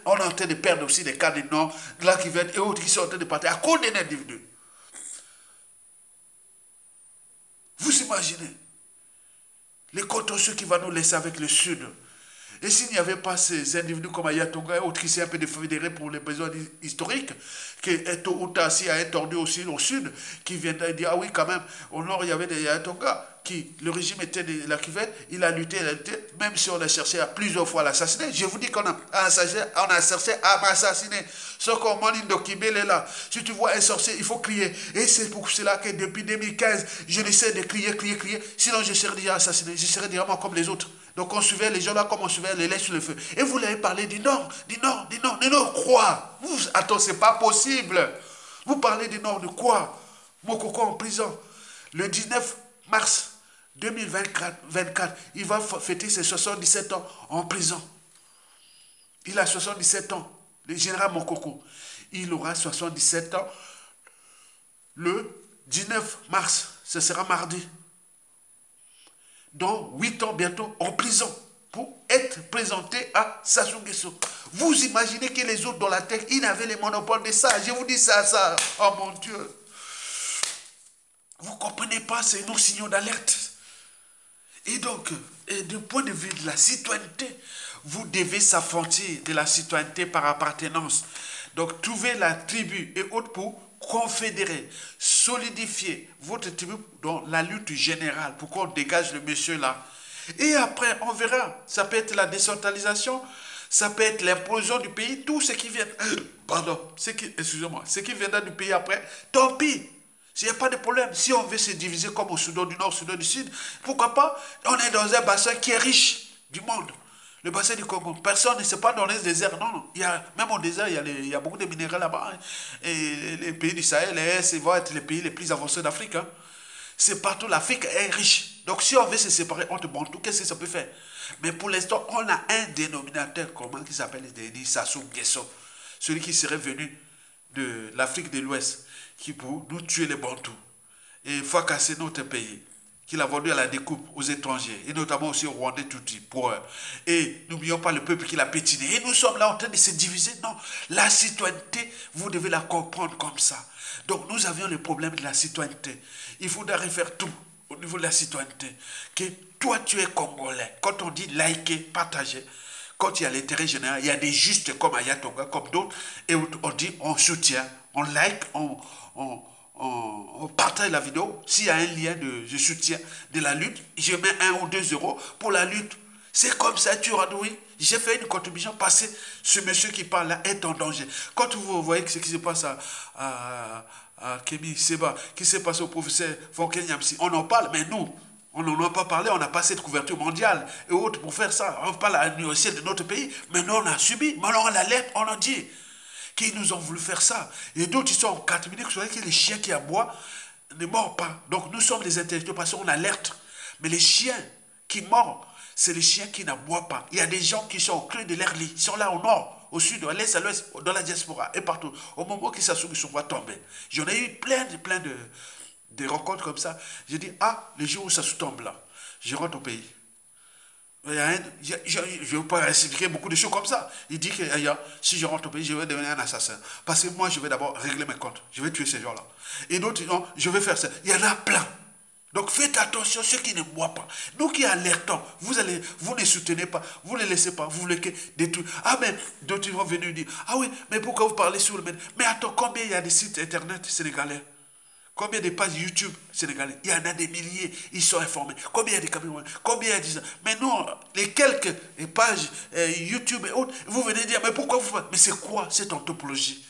on est en train de perdre aussi des cas du Nord, de la Kivette et autres qui sont en train de partir à cause d'un individu. Vous imaginez les contentieux qui va nous laisser avec le Sud Et s'il n'y avait pas ces individus comme Ayatonga et autres qui s'est un peu défédérés pour les besoins historiques, qui tôt ou tard, s'il y a un tordu aussi au sud, qui viendrait dire, ah oui, quand même, au nord, il y avait des Ayatonga, qui, le régime était de la cuvette, il a lutté, même si on a cherché à plusieurs fois à l'assassiner. Je vous dis qu'on a cherché à m'assassiner. Sauf qu'on m'a dit Ndokibele est là. Si tu vois un sorcier, il faut crier. Et c'est pour cela que depuis 2015, je essaie de crier, crier, crier. Sinon, je serais déjà assassiné. Je serais directement comme les autres. Donc, on suivait les gens là comme on suivait les laits sur le feu. Et vous l'avez parlé du Nord, du Nord, du Nord, du Nord, quoi? Attends, c'est pas possible. Vous parlez du Nord de quoi? Mokoko en prison. Le 19 mars 2024, il va fêter ses 77 ans en prison. Il a 77 ans. Le général Mokoko, il aura 77 ans le 19 mars. Ce sera mardi. Dans 8 ans bientôt en prison pour être présenté à Sassou Nguesso. Vous imaginez que les autres dans la tête, ils avaient les monopoles de ça. Je vous dis ça. Oh mon Dieu. Vous ne comprenez pas, c'est nos signaux d'alerte. Et donc, du point de vue de la citoyenneté, vous devez s'affranchir de la citoyenneté par appartenance. Donc, trouvez la tribu et autres pour confédérer, solidifier votre tribu dans la lutte générale pour qu'on dégage le monsieur là. Et après, on verra. Ça peut être la décentralisation, ça peut être l'implosion du pays, tout ce qui vient... excusez-moi, ce qui viendra du pays après, tant pis. Il n'y a pas de problème. Si on veut se diviser comme au Soudan du Nord, au Soudan du Sud, pourquoi pas? On est dans un bassin qui est riche du monde. Le bassin du Congo. Personne ne sait pas dans les déserts. Non. Même au désert, il y a beaucoup de minéraux là-bas. Hein. Et les pays du Sahel, vont être les pays les plus avancés d'Afrique. Hein. C'est partout. L'Afrique est riche. Donc si on veut se séparer entre Bantou, qu'est-ce que ça peut faire? Mais pour l'instant, on a un dénominateur commun qui s'appelle Sassou Nguesso. Celui qui serait venu de l'Afrique de l'Ouest, qui pour nous tuer les Bantous et fracasser notre pays, qu'il a vendu à la découpe aux étrangers, et notamment aussi au Rwandais Tutsi, pour eux. Et n'oublions pas le peuple qu'il a pétiné. Et nous sommes là en train de se diviser. Non, la citoyenneté, vous devez la comprendre comme ça. Donc nous avions le problème de la citoyenneté. Il faudra refaire tout au niveau de la citoyenneté. Que toi, tu es Congolais. Quand on dit liker, partager, quand il y a l'intérêt général, il y a des justes comme Ayatonga, comme d'autres, et on dit, on soutient, on like, on partage la vidéo. S'il y a un lien de soutien de la lutte, je mets 1 ou 2 euros pour la lutte. C'est comme ça, tu auras dit oui. J'ai fait une contribution parce que ce monsieur qui parle là est en danger. Quand vous voyez ce qui se passe à Kémy Seba, qui s'est passé au professeur Fonken Yamsi, on en parle, mais nous, on n'en a pas parlé, on n'a pas cette couverture mondiale et autres pour faire ça. On parle à l'université de notre pays, mais nous on a subi, maintenant on l'alerte, on a dit qu'ils nous ont voulu faire ça. Et d'autres, ils sont en 4 minutes, vous savez que les chiens qui aboient ne mordent pas. Donc nous sommes les intellectuels parce qu'on alerte. Mais les chiens qui mordent, c'est les chiens qui n'aboient pas. Il y a des gens qui sont au creux de leur lit, ils sont là au nord, au sud, à l'est, à l'ouest, dans la diaspora, et partout. Au moment qu'ils s'assument, ils vont tomber. J'en ai eu plein de rencontres comme ça. J'ai dit, le jour où ça se tombe là, je rentre au pays. Je ne vais pas expliquer beaucoup de choses comme ça. Il dit que si je rentre au pays, je vais devenir un assassin. Parce que moi, je vais d'abord régler mes comptes. Je vais tuer ces gens-là. Et d'autres, non, je vais faire ça. Il y en a plein. Donc faites attention, ceux qui ne boivent pas. Nous qui alertons, vous ne soutenez pas, vous ne laissez pas, vous voulez que détruire. Mais d'autres vont venir dire, oui, mais pourquoi vous parlez sur le média? Mais attends, combien il y a de sites internet sénégalais? Combien de pages YouTube sénégalais? Il y en a des milliers, ils sont informés. Combien il y a de Camerounais? Combien il y a de... Mais non, les quelques pages YouTube et autres, vous venez dire, mais pourquoi vous... Mais c'est quoi cette anthropologie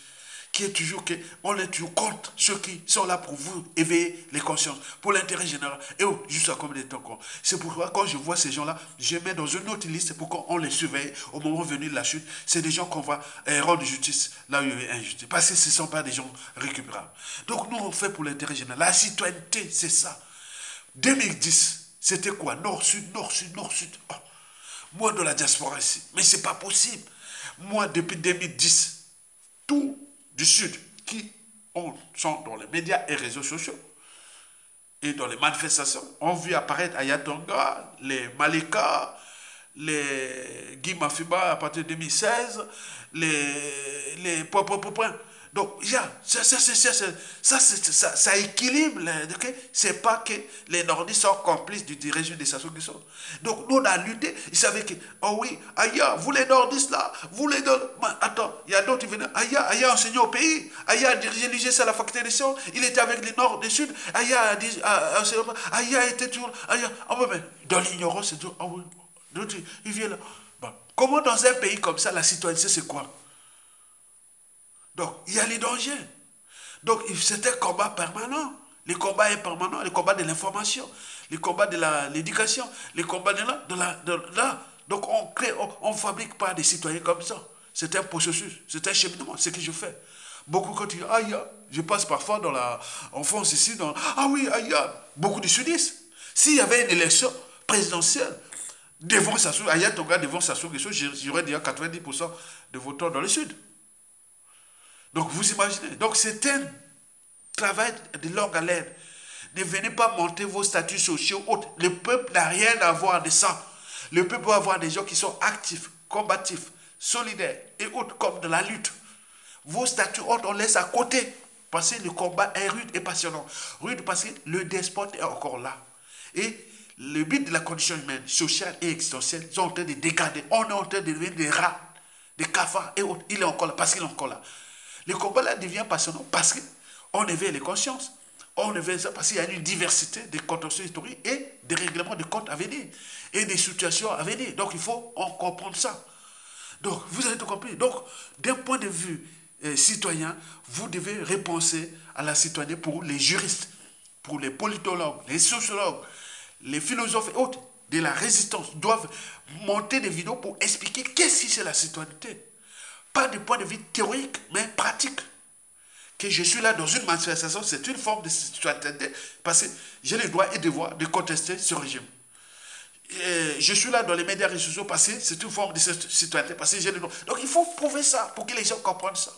qui est toujours que on est toujours contre ceux qui sont là pour vous éveiller les consciences, pour l'intérêt général. Et jusqu'à combien de temps encore? C'est pourquoi quand je vois ces gens-là, je mets dans une autre liste pour qu'on les surveille au moment venu de la chute. C'est des gens qu'on va rendre justice là où il y a injustice. Parce que ce ne sont pas des gens récupérables. Donc nous, on fait pour l'intérêt général. La citoyenneté, c'est ça. 2010, c'était quoi? Nord-Sud, Nord-Sud, Nord-Sud. Moi, dans la diaspora ici. Mais ce n'est pas possible. Moi, depuis 2010, tout du Sud qui sont dans les médias et réseaux sociaux et dans les manifestations ont vu apparaître Ayatonga, les Malika, les Guy Mafiba à partir de 2016, les Donc, il y a, ça équilibre. C'est pas que les nordistes sont complices du régime de Sassou Nguesso. Donc, nous, on a lutté. Ils savaient que, oh oui, Aya, vous les nordistes là, vous les nordistes. Attends, il y a d'autres qui venaient. Aya a enseigné au pays. Aya a dirigé l'UGC à la faculté des sciences. Il était avec les nord, les sud. Aya était toujours. Mais dans l'ignorance, c'est tout. Oh oui, il vient là. Bon. Comment dans un pays comme ça, la citoyenneté, c'est quoi? Donc, il y a les dangers. Donc, c'est un combat permanent. Les combats est permanent, les combats de l'information, les combats de l'éducation, les combats de là. Donc, on ne fabrique pas des citoyens comme ça. C'est un processus, c'est un cheminement, c'est ce que je fais. Beaucoup quand ils disent, je passe parfois en France ici, beaucoup de sudistes. S'il y avait une élection présidentielle, devant Sassou, devant Sassou Nguesso, j'aurais dit 90% de votants dans le sud. Donc, vous imaginez. Donc, c'est un travail de longue haleine. Ne venez pas monter vos statuts sociaux autres. Le peuple n'a rien à voir de ça. Le peuple peut avoir des gens qui sont actifs, combatifs, solidaires et autres comme de la lutte. Vos statuts autres, on laisse à côté. Parce que le combat est rude et passionnant. Rude parce que le despote est encore là. Et le but de la condition humaine, sociale et existentielle, ils sont en train de dégrader. On est en train de devenir des rats, des cafards et autres. Il est encore là, parce qu'il est encore là. Le combat là devient passionnant parce qu'on éveille les consciences. On éveille ça parce qu'il y a une diversité des contextes historiques et des règlements de comptes à venir et des situations à venir. Donc il faut comprendre ça. Donc vous avez tout compris. Donc d'un point de vue citoyen, vous devez repenser à la citoyenneté pour les juristes, pour les politologues, les sociologues, les philosophes et autres de la résistance doivent monter des vidéos pour expliquer qu'est-ce que c'est la citoyenneté. Pas du point de vue théorique, mais pratique. Que je suis là dans une manifestation, c'est une forme de citoyenneté parce que j'ai le droit et devoir de contester ce régime. Et je suis là dans les médias sociaux parce que c'est une forme de citoyenneté parce que j'ai le droit. Donc il faut prouver ça pour que les gens comprennent ça.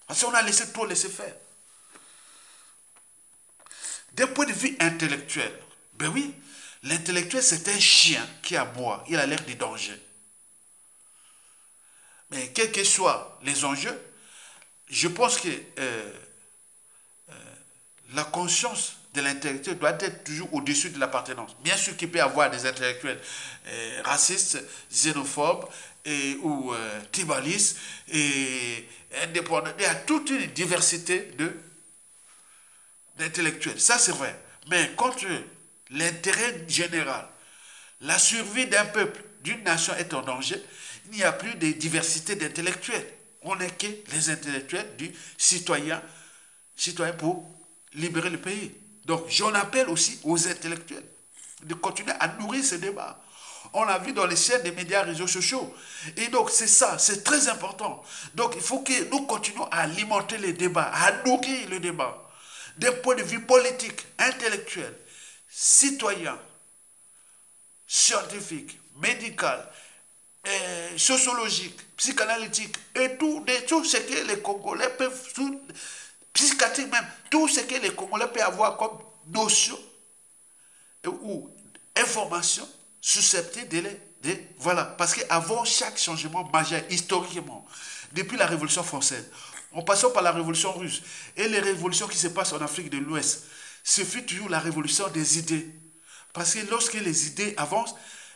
Parce qu'on a laissé tout laisser faire. D'un point de vue intellectuel, ben oui, l'intellectuel c'est un chien qui aboie, il a l'air de danger. Mais quels que soient les enjeux, je pense que la conscience de l'intellectuel doit être toujours au-dessus de l'appartenance. Bien sûr qu'il peut y avoir des intellectuels racistes, xénophobes ou tribalistes et indépendants. Il y a toute une diversité d'intellectuels. Ça, c'est vrai. Mais contre l'intérêt général, la survie d'un peuple, d'une nation est en danger, il n'y a plus de diversité d'intellectuels. On n'est que les intellectuels du citoyen pour libérer le pays. Donc, j'en appelle aussi aux intellectuels de continuer à nourrir ce débat. On l'a vu dans les chaînes des médias, réseaux sociaux. Et donc, c'est ça, c'est très important. Donc, il faut que nous continuions à alimenter les débats, à nourrir le débat. D'un point de vue politique, intellectuel, citoyen, scientifique, médical, sociologique, psychanalytique et tout ce que les Congolais peuvent, psychiatrique même, tout ce que les Congolais peuvent avoir comme notion ou information susceptible voilà, parce qu'avant chaque changement majeur, historiquement, depuis la Révolution française, en passant par la Révolution russe et les révolutions qui se passent en Afrique de l'Ouest, ce fut toujours la révolution des idées. Parce que lorsque les idées avancent,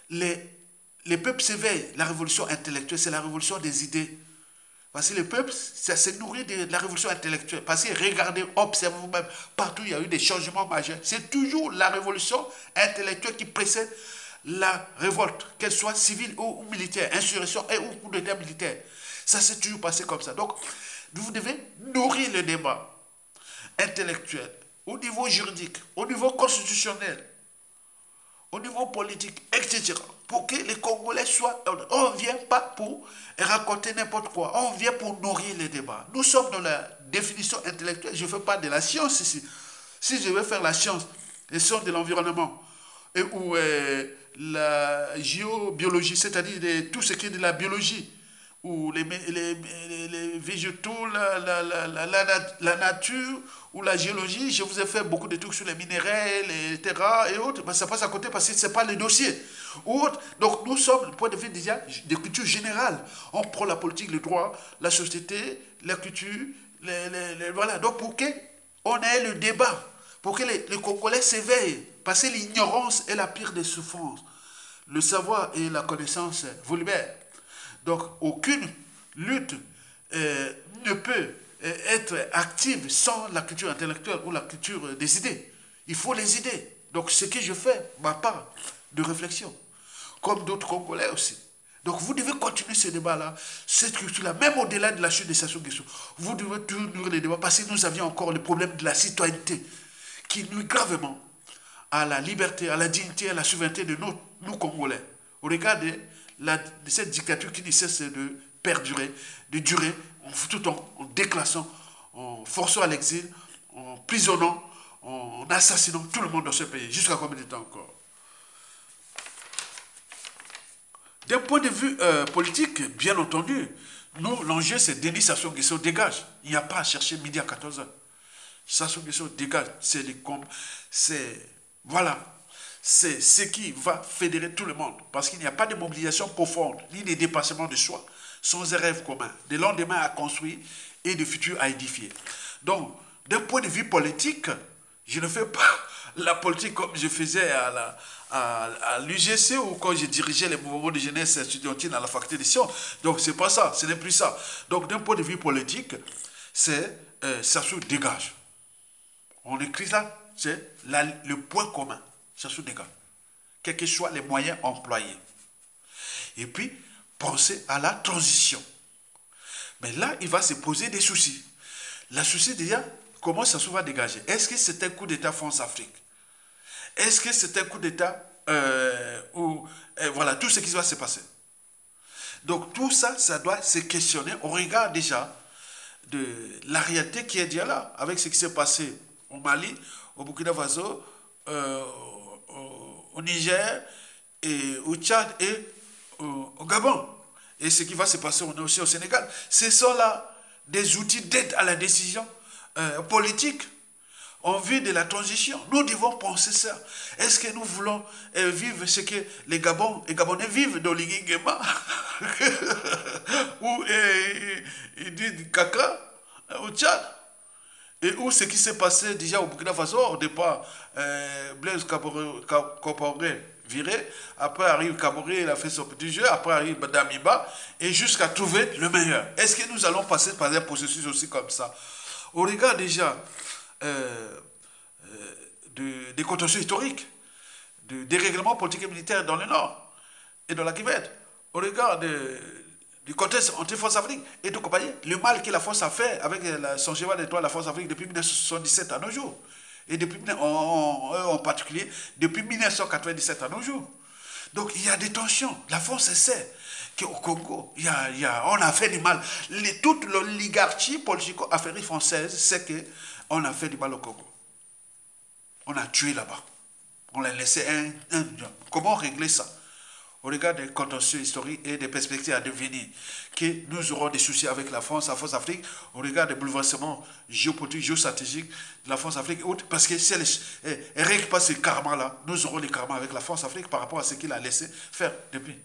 les peuples s'éveillent. La révolution intellectuelle, c'est la révolution des idées. Parce que le peuple, ça s'est nourri de la révolution intellectuelle. Parce que regardez, observez vous-même, partout il y a eu des changements majeurs. C'est toujours la révolution intellectuelle qui précède la révolte, qu'elle soit civile ou militaire, insurrection ou coup d'État militaire. Ça s'est toujours passé comme ça. Donc, vous devez nourrir le débat intellectuel au niveau juridique, au niveau constitutionnel, au niveau politique, etc. Pour que les Congolais soient... On ne vient pas pour raconter n'importe quoi. On vient pour nourrir les débats. Nous sommes dans la définition intellectuelle. Je ne fais pas de la science ici. Si je veux faire la science, les sciences de l'environnement, ou la géobiologie, c'est-à-dire tout ce qui est de la biologie, ou les végétaux, la nature, ou la géologie, je vous ai fait beaucoup de trucs sur les minéraux, les terrains et autres, mais ça passe à côté parce que ce n'est pas le dossier. Donc nous sommes, du point de vue déjà de culture générale. On prend la politique, le droit, la société, la culture, Voilà, donc pour qu'on ait le débat, pour que les Congolais s'éveillent, parce que l'ignorance est la pire des souffrances. Le savoir et la connaissance vous libèrent. Donc aucune lutte ne peut être active sans la culture intellectuelle ou la culture des idées. Il faut les idées. Donc ce que je fais, ma part de réflexion, comme d'autres Congolais aussi. Donc vous devez continuer ce débat-là, cette culture-là, même au-delà de la chute de Sassou Nguesso. Vous devez toujours nourrir les débats parce que nous avions encore le problème de la citoyenneté qui nuit gravement à la liberté, à la dignité, à la souveraineté de nous Congolais. Au regard de cette dictature qui ne cesse de perdurer, de durer, tout en déclassant, en forçant à l'exil, en prisonnant, en assassinant tout le monde dans ce pays. Jusqu'à combien de temps encore? D'un point de vue politique, bien entendu, nous, l'enjeu, c'est Denis Sassou Nguesso dégage. Il n'y a pas à chercher midi à 14h. Sassou Nguesso dégage. C'est les combats. Voilà. C'est ce qui va fédérer tout le monde. Parce qu'il n'y a pas de mobilisation profonde, ni de dépassement de soi, sans un rêve commun, des lendemains à construire et de futurs à édifier. Donc, d'un point de vue politique, je ne fais pas la politique comme je faisais à l'UGC ou quand je dirigeais les mouvements de jeunesse étudiantine à la faculté des sciences. Donc, c'est pas ça, ce n'est plus ça. Donc, d'un point de vue politique, c'est Sassou dégage. On écrit là, c'est le point commun. Sassou dégage. Quels que soient les moyens employés. Et puis, penser à la transition. Mais là, il va se poser des soucis. La souci déjà, comment Sassou va dégager? Est-ce que c'est un coup d'État France-Afrique? Est-ce que c'est un coup d'État voilà, tout ce qui va se passer. Donc tout ça, ça doit se questionner au regard déjà de la réalité qui est déjà là, avec ce qui s'est passé au Mali, au Burkina Faso, au Niger, et au Tchad et au Gabon. Et ce qui va se passer aussi au Sénégal. Ce sont là des outils d'aide à la décision politique en vue de la transition. Nous devons penser ça. Est-ce que nous voulons vivre ce que les Gabonais vivent dans l'Iguingema ou du Kaka au Tchad? Et où ce qui s'est passé déjà au Burkina Faso, au départ, Blaise Compaoré viré, après arrive Kaboré, il a fait son petit jeu, après arrive Damiba, et jusqu'à trouver le meilleur. Est-ce que nous allons passer par un processus aussi comme ça? Au regard déjà des contentieux historiques, des dérèglements politiques et militaires dans le Nord et dans la Québec, au regard du contexte anti-France Afrique et de compagnie, le mal que la France a fait avec son cheval d'étoile, la France Afrique, depuis 1977 à nos jours. Et depuis, en particulier, depuis 1997 à nos jours. Donc il y a des tensions. La France sait qu'au Congo, on a fait du mal. Toute l'oligarchie politico-affairiste française sait qu'on a fait du mal au Congo. On a tué là-bas. On l'a laissé un. Comment régler ça? Au regard des contentieux historiques et des perspectives à devenir, que nous aurons des soucis avec la France Afrique, au regard des bouleversements géopolitiques, géostratégiques de la France Afrique, parce que si elle ne règle pas ce karma-là, nous aurons les karmas avec la France Afrique par rapport à ce qu'il a laissé faire depuis.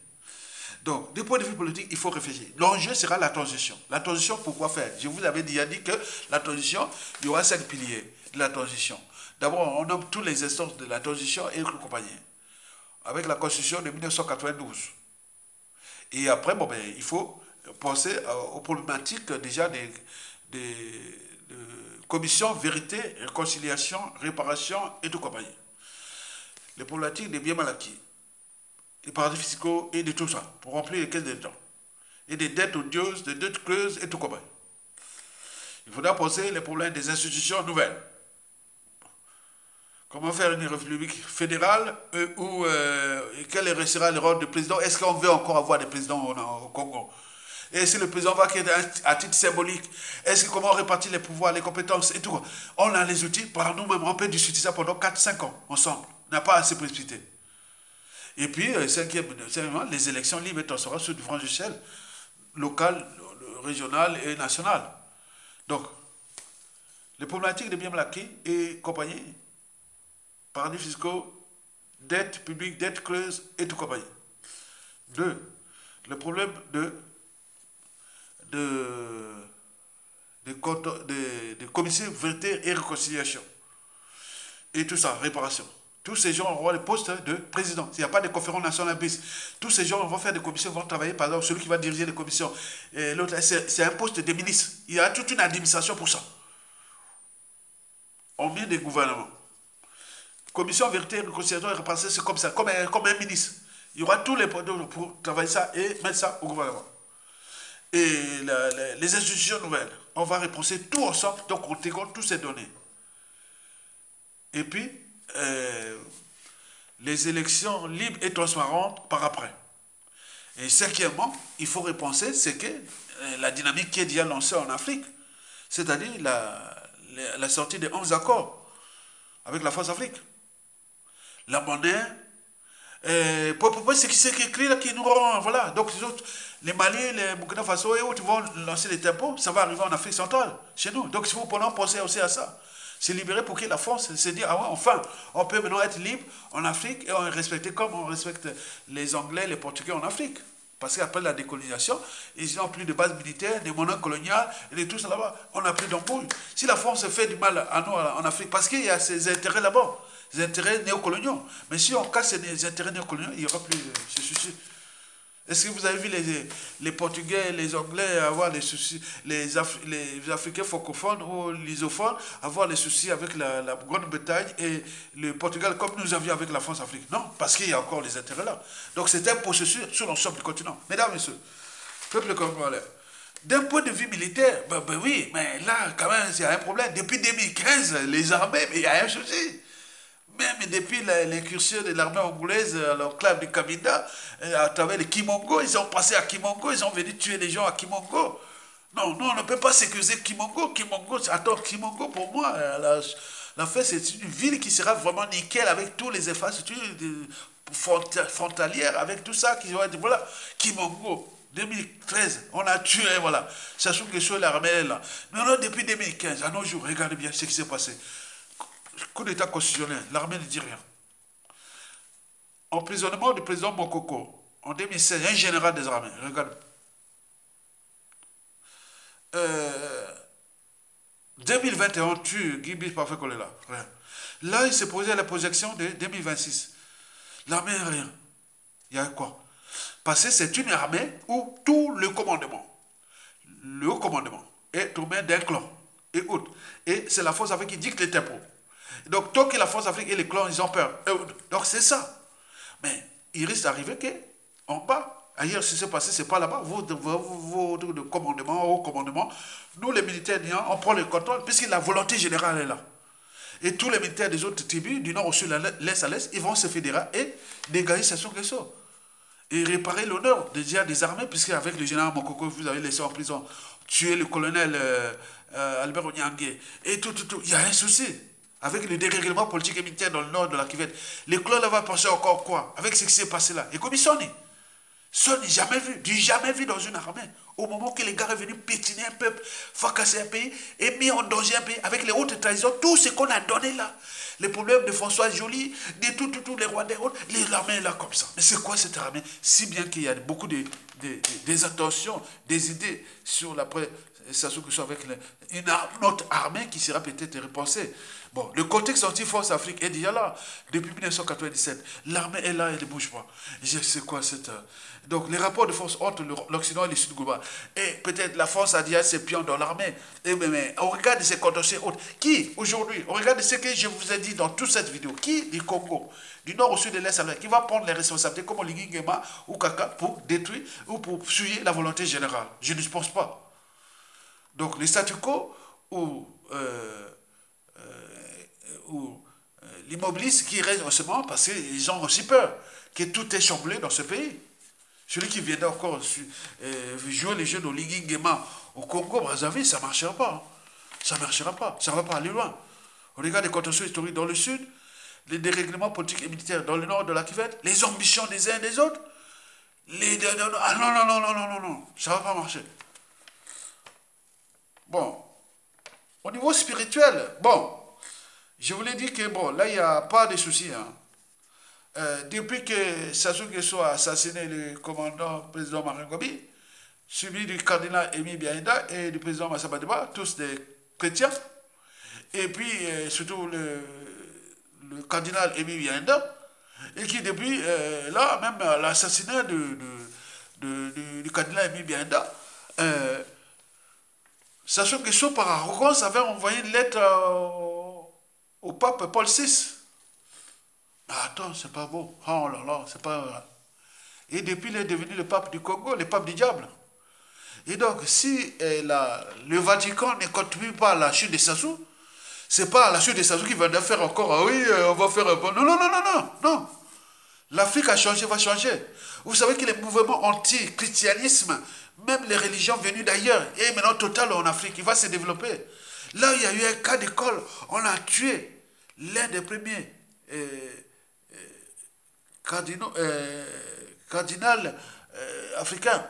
Donc, du point de vue politique, il faut réfléchir. L'enjeu sera la transition. La transition, pourquoi faire? Je vous avais déjà dit que la transition, il y aura 5 piliers de la transition. D'abord, on nomme tous les instances de la transition et compagnie, avec la Constitution de 1992. Et après, il faut penser aux problématiques déjà des commissions vérité, réconciliation, réparation et tout compagnie. Les problématiques des biens mal acquis, les paradis fiscaux et de tout ça, pour remplir les caisses des gens. Et des dettes odieuses, des dettes creuses et tout compagnie. Il faudra penser les problèmes des institutions nouvelles. Comment faire une république fédérale où quel sera le rôle du président? Est-ce qu'on veut encore avoir des présidents au Congo? Et si le président va créer à titre symbolique, est-ce que comment répartir les pouvoirs, les compétences et tout? On a les outils, par nous-mêmes, on peut discuter ça pendant 4-5 ans ensemble. On n'a pas à se précipiter. Et puis, cinquièmement, les élections libres et transparentes sur différentes échelles, locales, régionales et nationales. Donc, les problématiques de biens mal acquis et compagnie, paradis fiscaux, dettes publiques, dettes creuses et tout compagnie. 2. Le problème de commissaire vérité et réconciliation. Et tout ça, réparation. Tous ces gens auront les postes de président. S'il n'y a pas de conférence nationale bis, tous ces gens vont faire des commissions, vont travailler, par exemple, celui qui va diriger les commissions. L'autre, c'est un poste de ministre. Il y a toute une administration pour ça. On met des gouvernements. Commission vérité, réconciliation et réparation, c'est comme ça, comme un ministre. Il y aura tous les postes pour travailler ça et mettre ça au gouvernement. Et les institutions nouvelles, on va repenser tout ensemble, donc on intègre toutes ces données. Et puis, les élections libres et transparentes par après. Et cinquièmement, il faut repenser, c'est que la dynamique qui est déjà lancée en Afrique, c'est-à-dire la sortie des 11 accords avec la France Afrique. La monnaie, c'est qui écrit là qui nous rend, voilà. Donc les Mali, les Burkina Faso et autres vont lancer les tempos, ça va arriver en Afrique centrale, chez nous. Donc il faut penser aussi à ça. C'est libéré pour que la France se dise, ah ouais, enfin, on peut maintenant être libre en Afrique et on est respecté comme on respecte les Anglais, les Portugais en Afrique. Parce qu'après la décolonisation, ils n'ont plus de bases militaires, des monnaies coloniales, et de tout ça là-bas. On n'a plus d'embrouille. Si la France fait du mal à nous en Afrique, parce qu'il y a ses intérêts là-bas, des intérêts néocoloniaux. Mais si on casse ces intérêts néocoloniaux, il n'y aura plus de ce souci. Est-ce que vous avez vu les Portugais, les Anglais avoir les soucis, les Africains francophones ou lysophones avoir les soucis avec la Grande-Bretagne et le Portugal comme nous avions avec la France-Afrique? Non, parce qu'il y a encore les intérêts là. Donc c'est un processus sur l'ensemble du continent. Mesdames et messieurs, peuple congolais, d'un point de vue militaire, ben oui, mais là quand même il y a un problème. Depuis 2015, les armées, mais il y a un souci. Même depuis l'incursion de l'armée anglaise à l'enclave du Kabinda, à travers les Kimongo, ils ont passé à Kimongo, ils ont venu tuer les gens à Kimongo. Non, on ne peut pas sécuriser Kimongo. Attends, Kimongo, pour moi, la fait, c'est une ville qui sera vraiment nickel avec tous les infrastructures frontalières, avec tout ça qui va être, voilà, Kimongo. 2013, on a tué, voilà. Sachant que sur l'armée est là. Mais non, depuis 2015, à nos jours, regardez bien ce qui s'est passé. Coup d'état constitutionnel, l'armée ne dit rien. Emprisonnement du président Mokoko en 2016, un général des armées, regarde. 2021, tue Guy Parfait Kolela, rien. Là, il s'est posé à la projection de 2026. L'armée, rien. Il y a quoi? Parce que c'est une armée où tout le haut commandement, est aux mains d'un clan et autres. Et c'est la force avec qui dicte les tempos. Donc, tant que la France Afrique et les clans, ils ont peur. Donc, c'est ça. Mais il risque d'arriver qu'en bas, ailleurs, ce qui s'est passé, c'est pas là-bas. Votre commandement, haut commandement, nous, les militaires, on prend le contrôle, puisque la volonté générale est là. Et tous les militaires des autres tribus, du nord au sud, l'est à l'est, ils vont se fédérer et dégager Sassou Nguesso. Et réparer l'honneur des armées, puisque avec le général Mokoko, vous avez laissé en prison, tuer le colonel Albert Onyangue, et tout. Il y a un souci. Avec le dérèglement politique et militaire dans le nord de la Kivette, les clans là va penser encore quoi? Avec ce qui s'est passé là. Et comme ils sont nés. Jamais vu dans une armée. Au moment que les gars sont venus pétiner un peuple, fracasser un pays et mis en danger un pays avec les hautes trahisons, tout ce qu'on a donné là. Les problèmes de François Joly, de tous les Rwandais, l'armée est là comme ça. Mais c'est quoi cette armée? Si bien qu'il y a beaucoup des attentions, des idées sur la Sassou Nguesso avec une autre armée qui sera peut-être repensée. Bon, le contexte anti-force Afrique est déjà là. Depuis 1997, l'armée est là et ne bouge pas. C'est quoi cette... Donc, les rapports de force entre l'Occident et le Sud global. Et peut-être la France a déjà ses pions dans l'armée. Mais on regarde ces contentieux autres. Qui, aujourd'hui, on regarde ce que je vous ai dit dans toute cette vidéo. Qui, du Congo, du nord au sud de l'Est, qui va prendre les responsabilités comme Oligui Nguema ou Kaka pour détruire ou pour suivre la volonté générale? Je ne pense pas. Donc, le statu quo ou l'immobilisme qui reste en ce moment parce qu'ils ont aussi peur que tout est chamboulé dans ce pays. Celui qui viendrait encore jouer les jeux d'Oligui Nguema au Congo, Brazzaville, ça ne marchera pas. Hein. Ça ne marchera pas. Ça ne va pas aller loin. On regarde les contentieux historiques dans le sud, les dérèglements politiques et militaires dans le nord de la Kivette, les ambitions des uns et des autres. Non, ça ne va pas marcher. Bon, au niveau spirituel, bon, je vous l'ai dit que, bon, là, il n'y a pas de soucis. Hein. Depuis que Sassou Nguesso a assassiné le commandant président Marie Gobi, suivi du cardinal Émile Biaïda et du président Massa Badeba, tous des chrétiens. Et puis, surtout le cardinal Émile Biaïda, et qui depuis là, même l'assassinat du cardinal Émile Biaïda, Sassou Nguesso, par arrogance, avait envoyé une lettre au pape Paul VI. Ah, attends, c'est pas beau. Oh là là, c'est pas... Et depuis, il est devenu le pape du Congo, le pape du diable. Et donc, si le Vatican ne contribue pas à la chute de Sassou, c'est pas à la chute de Sassou qu'il va faire encore, ah oui, on va faire un bon... Non, non, non, non, non, non. L'Afrique a changé, va changer. Vous savez que les mouvements anti-christianisme, même les religions venues d'ailleurs, et maintenant total en Afrique, il va se développer. Là, il y a eu un cas d'école, on a tué l'un des premiers cardinal africain.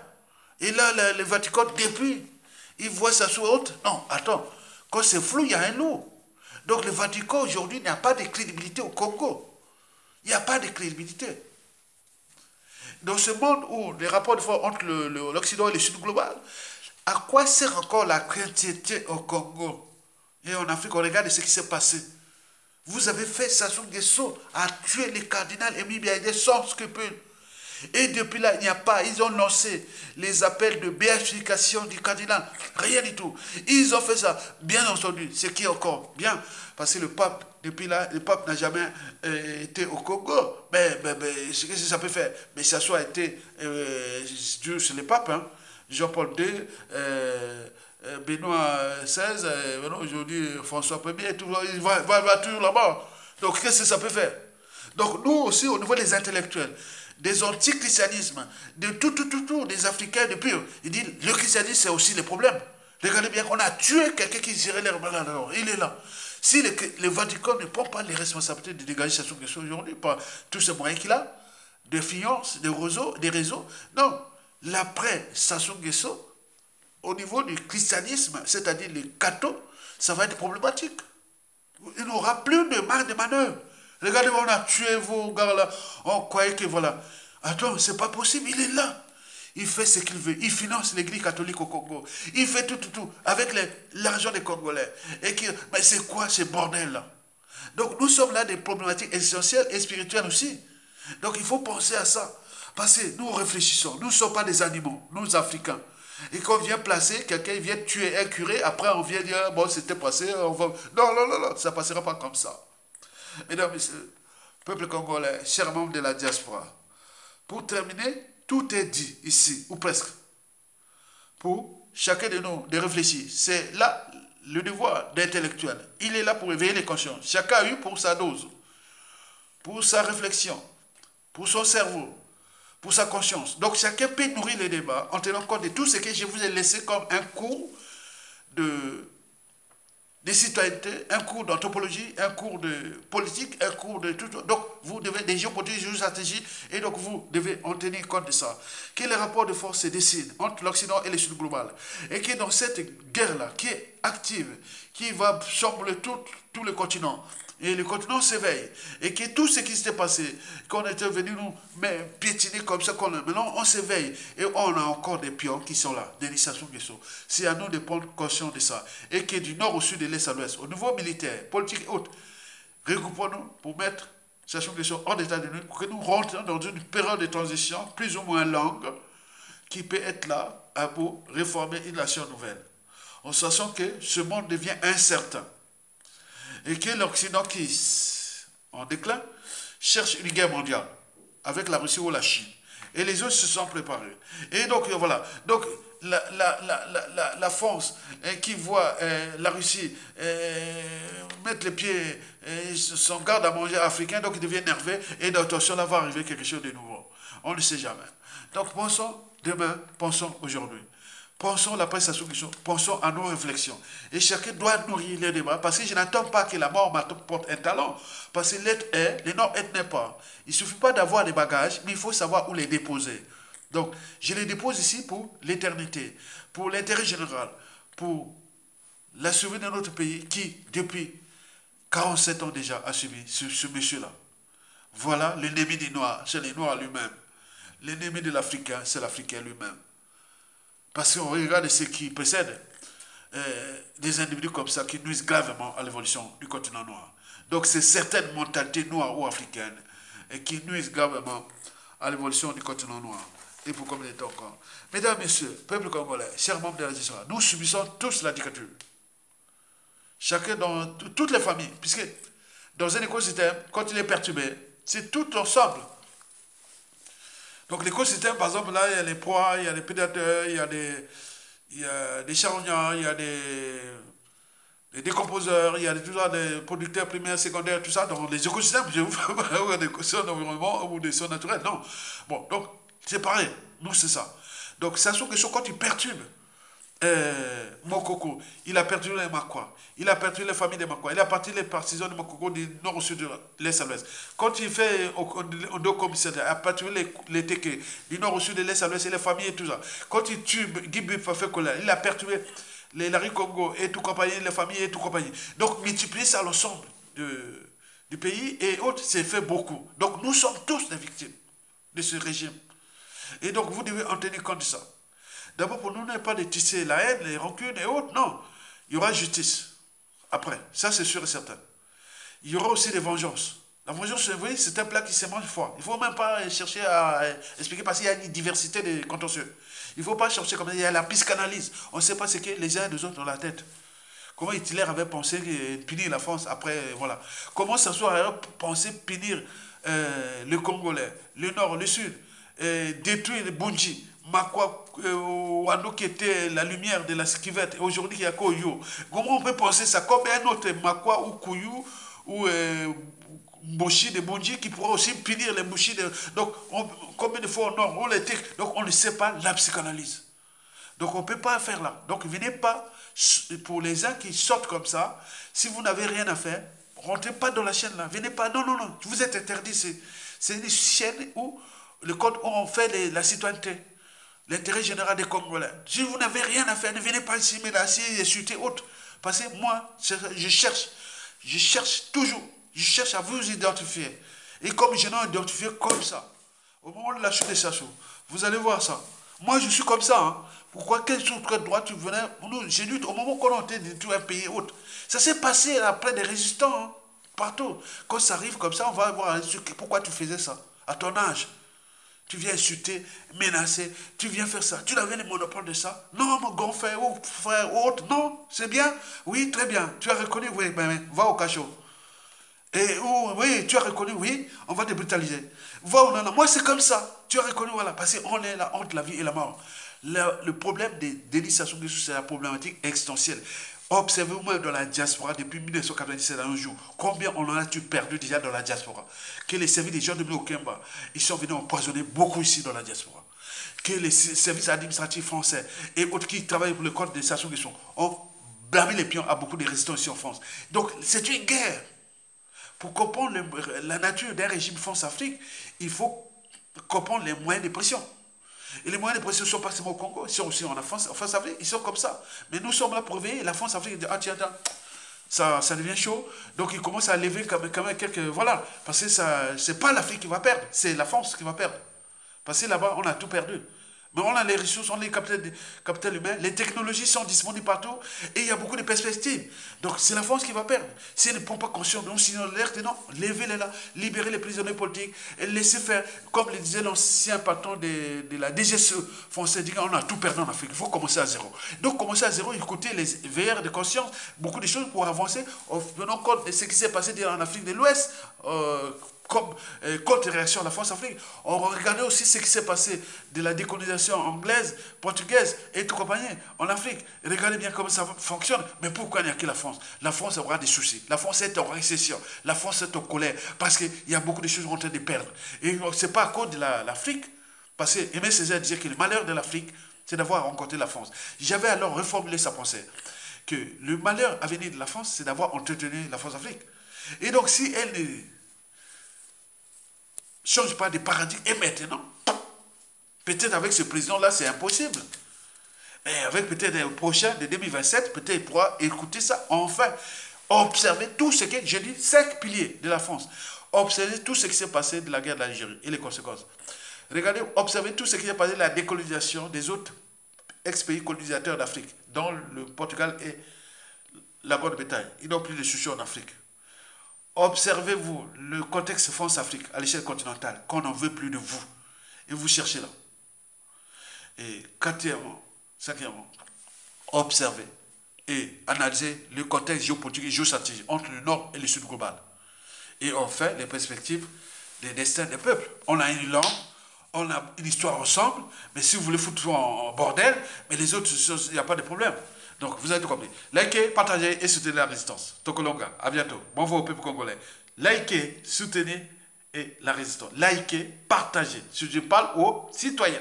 Et là, le Vatican, depuis, il voit ça sous haute. Non, attends, quand c'est flou, il y a un loup. Donc le Vatican, aujourd'hui, n'a pas de crédibilité au Congo. Il n'y a pas de crédibilité. Dans ce monde où les rapports de force entre l'Occident et le Sud global, à quoi sert encore la chrétienté au Congo et en Afrique? On regarde ce qui s'est passé. Vous avez fait Sassou Nguesso à tuer le cardinal Émile Biaïda sans scrupule. Et depuis là, il n'y a pas, ils ont lancé les appels de béatification du cardinal. Rien du tout. Ils ont fait ça, bien entendu, ce qui est encore bien. Parce que le pape, depuis là, le pape n'a jamais été au Congo. Mais qu'est-ce que ça peut faire? Mais ça soit été, c'est le pape, hein, Jean-Paul II, Benoît XVI, aujourd'hui François Ier, il va toujours là-bas. Donc qu'est-ce que ça peut faire? Donc nous aussi, au niveau des intellectuels, des anti-christianismes, de tout, des Africains, depuis, il dit, le christianisme, c'est aussi le problème. Regardez bien qu'on a tué quelqu'un qui gérait les rebelles, alors il est là. Si le Vatican ne prend pas les responsabilités de dégager Sassou Nguesso aujourd'hui, par tous ces moyens qu'il a, de finances, des réseaux, non, l'après Sassou Nguesso, au niveau du christianisme, c'est-à-dire les cathos, ça va être problématique. Il n'aura plus de marge de manœuvre. Regardez, on a tué vos gars là, on croyait que voilà. Attends, c'est pas possible, il est là. Il fait ce qu'il veut, il finance l'église catholique au Congo. Il fait tout, avec l'argent des Congolais. Mais c'est quoi ce bordel là? Donc nous sommes là des problématiques essentielles et spirituelles aussi. Donc il faut penser à ça. Parce que nous réfléchissons, nous ne sommes pas des animaux, nous Africains. Et quand on vient placer, quelqu'un vient tuer un curé, après on vient dire, bon c'était passé, on va... Non, ça ne passera pas comme ça. Mesdames et messieurs, peuple congolais, chers membres de la diaspora, pour terminer, tout est dit ici, ou presque. Pour chacun de nous de réfléchir. C'est là le devoir d'intellectuel. Il est là pour éveiller les consciences. Chacun a eu pour sa dose, pour sa réflexion, pour son cerveau, pour sa conscience. Donc chacun peut nourrir les débats en tenant compte de tout ce que je vous ai laissé comme un cours de citoyenneté, un cours d'anthropologie, un cours de politique, un cours de tout. Donc, vous devez, des géopolitiques, des géostratégies, et donc vous devez en tenir compte de ça. Que les rapports de force se dessinent entre l'Occident et le Sud global. Et que dans cette guerre-là, qui est active, qui va chambrer tout le continent, et le continent s'éveille, et que tout ce qui s'était passé, qu'on était venu nous piétiner comme ça, maintenant on s'éveille, et on a encore des pions qui sont là, des Sassou Nguesso. C'est à nous de prendre conscience de ça, et que du nord au sud, de l'est à l'ouest, au niveau militaire, politique et autres, regroupons-nous pour mettre Sassou Nguesso hors d'état de nuit, pour que nous rentrions dans une période de transition plus ou moins longue, qui peut être là pour réformer une nation nouvelle. En sachant que ce monde devient incertain. Et que l'Occident qui est en déclin cherche une guerre mondiale avec la Russie ou la Chine. Et les autres se sont préparés. Et donc voilà. Donc la France qui voit la Russie mettre les pieds, son garde à manger africain, donc il devient nerveux et attention, là va arriver quelque chose de nouveau. On ne sait jamais. Donc pensons demain, pensons aujourd'hui. Pensons la presse à solution, pensons à nos réflexions. Et chacun doit nourrir les débats, parce que je n'attends pas que la mort m'apporte un talent. Parce que l'être est, le non-être n'est pas. Il ne suffit pas d'avoir des bagages, mais il faut savoir où les déposer. Donc, je les dépose ici pour l'éternité, pour l'intérêt général, pour la survie de notre pays qui, depuis 47 ans déjà, a subi ce monsieur-là. Voilà l'ennemi des Noirs, c'est les Noirs lui-même. L'ennemi de l'Africain, c'est l'Africain lui-même. Parce qu'on regarde ce qui précède des individus comme ça qui nuisent gravement à l'évolution du continent noir. Donc c'est certaines mentalités noires ou africaines qui nuisent gravement à l'évolution du continent noir. Et pour combien de temps encore? Mesdames, Messieurs, peuple congolais, chers membres de la diaspora, nous subissons tous la dictature. Chacun dans toutes les familles, puisque dans un écosystème, quand il est perturbé, c'est tout ensemble. Donc l'écosystème, par exemple, là, il y a les proies, il y a les prédateurs, il y a des charognards, il y a des décomposeurs, il y a des producteurs primaires, secondaires, tout ça. Dans les écosystèmes, je vous fais des questions d'environnement ou des sols naturels. Non. Bon, donc, c'est pareil. Nous, c'est ça. Donc, ça sont quelque chose quand il perturbe Mokoko, il a perturbé les Makwa, il a perturbé les familles des Makwa, il a perturbé les partisans de Mokoko du nord au sud de l'est à l'ouest. Quand il fait au dos commissariat, il a perturbé les Teke du nord au sud de l'est à l'ouest et les familles et tout ça. Quand il tue Gibi Fafekola, il a perturbé les Larry Congo et tout compagnie, les familles et tout compagnie. Donc multiplier ça à l'ensemble du pays et autres, c'est fait beaucoup. Donc nous sommes tous des victimes de ce régime. Et donc vous devez en tenir compte de ça. D'abord, pour nous, n'est pas de tisser la haine, les rancunes et autres. Non. Il y aura justice. Après. Ça, c'est sûr et certain. Il y aura aussi des vengeances. La vengeance, vous voyez, c'est un plat qui se mange froid. Il ne faut même pas chercher à expliquer parce qu'il y a une diversité de contentieux. Il ne faut pas chercher comme ça. Il y a la psychanalyse. On ne sait pas ce que les uns et les autres dans la tête. Comment Hitler avait pensé punir la France après, voilà. Comment Sassou avait pensé punir le Congolais, le Nord, le Sud, détruire les Bunji. Makwa, Wando qui était la lumière de la skivette, et aujourd'hui il y a Koyo. Comment on peut penser ça comme un autre Makwa ou Koyou ou Mboshi de Bonji qui pourra aussi punir les Mboshi de. Donc, combien de fois au nord, on était. Donc, on ne sait pas la psychanalyse. Donc, on ne peut pas faire là. Donc, venez pas, pour les uns qui sortent comme ça, si vous n'avez rien à faire, rentrez pas dans la chaîne là. Venez pas, non, non, non, vous êtes interdit. C'est une chaîne où le code où on fait la citoyenneté. L'intérêt général des Congolais. Si vous n'avez rien à faire, ne venez pas ici, menacer, insulter, autre. Parce que moi, je cherche toujours, je cherche à vous identifier. Et comme je n'ai identifié comme ça, au moment de la chute de Sassou, vous allez voir ça. Moi, je suis comme ça. Hein. Pourquoi quel autre droit tu venais? J'ai lu au moment qu'on a été détruit un pays autre. Ça s'est passé après des résistants, hein, partout. Quand ça arrive comme ça, on va voir pourquoi tu faisais ça, à ton âge. Tu viens insulter, menacer, tu viens faire ça. Tu avais le monopole de ça? Non, mon grand frère ou frère ou autre. Non, c'est bien. Oui, très bien. Tu as reconnu? Oui, ben, va au cachot. Et oui, tu as reconnu? Oui, on va te brutaliser. Va ou non, non. Moi, c'est comme ça. Tu as reconnu, voilà. Parce qu'on est la honte, la vie et la mort. Le problème des délits Sassou Nguesso, c'est la problématique extensionnelle. Observez-moi dans la diaspora depuis 1997 à un jour. Combien on en a-tu perdu déjà dans la diaspora? Que les services des gens de Okemba, ils sont venus empoisonner beaucoup ici dans la diaspora. Que les services administratifs français et autres qui travaillent pour le compte des Sassou Nguesso ont blâmé les pions à beaucoup de résistants ici en France. Donc c'est une guerre. Pour comprendre la nature d'un régime France-Afrique, il faut comprendre les moyens de pression. Et les moyens de pression ne sont pas seulement au Congo, ils sont aussi en France-Afrique, ils sont comme ça. Mais nous sommes là pour veiller. La France-Afrique dit, ah tiens, ça devient chaud. Donc ils commencent à lever quand même quelques. Voilà. Parce que c'est pas l'Afrique qui va perdre, c'est la France qui va perdre. Parce que là-bas, on a tout perdu. Mais on a les ressources, on a les capitales humains, les technologies sont disponibles partout et il y a beaucoup de perspectives. Donc c'est la France qui va perdre. Si elle ne prend pas conscience, donc sinon l'alerte, non, levez-les là, libérez les prisonniers politiques et laissez faire, comme le disait l'ancien patron de la DGSE français, dit on a tout perdu en Afrique, il faut commencer à zéro. Donc commencer à zéro, écoutez les veilleurs de conscience, beaucoup de choses pour avancer, en tenant compte de ce qui s'est passé en Afrique de l'Ouest, comme contre-réaction à la France-Afrique. On regardait aussi ce qui s'est passé de la décolonisation anglaise, portugaise et tout compagnie en Afrique. Regardez bien comment ça fonctionne. Mais pourquoi il n'y a que la France? La France aura des soucis. La France est en récession. La France est en colère. Parce qu'il y a beaucoup de choses qu'on est en train de perdre. Et ce n'est pas à cause de l'Afrique. Parce que Aimé Césaire disait que le malheur de l'Afrique, c'est d'avoir rencontré la France. J'avais alors reformulé sa pensée. Que le malheur à venir de la France, c'est d'avoir entretenu la France-Afrique. Et donc si elle ne change pas de paradigme, et maintenant, peut-être avec ce président-là, c'est impossible. Mais avec peut-être le prochain de 2027, peut-être il pourra écouter ça, enfin, observer tout ce que, je dis, 5 piliers de la France. Observer tout ce qui s'est passé de la guerre de l'Algérie et les conséquences. Regardez, observez tout ce qui s'est passé de la décolonisation des autres ex-pays colonisateur d'Afrique, dont le Portugal est la Grande-Bretagne. Ils n'ont plus de soucis en Afrique. Observez-vous le contexte France-Afrique à l'échelle continentale, qu'on n'en veut plus de vous. Et vous cherchez là. Et quatrièmement, cinquièmement, observez et analysez le contexte géopolitique et géostratégique entre le Nord et le Sud global. Et enfin, les perspectives des destins des peuples. On a une langue, on a une histoire ensemble, mais si vous voulez foutre tout en bordel, mais les autres, il n'y a pas de problème. Donc, vous avez tout compris. Likez, partagez et soutenez la résistance. Tokolonga, à bientôt. Bon vent au peuple congolais. Likez, soutenez et la résistance. Likez, partagez. Je parle aux citoyens.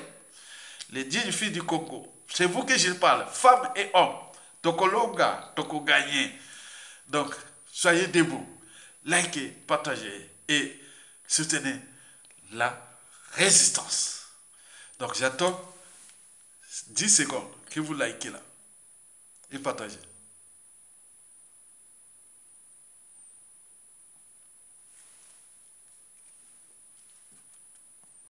Les dignes filles du Congo. C'est vous que je parle, femmes et hommes. Tokolonga, toko gagné. Donc, soyez debout. Likez, partagez et soutenez la résistance. Donc, j'attends 10 secondes que vous likez là et partagez.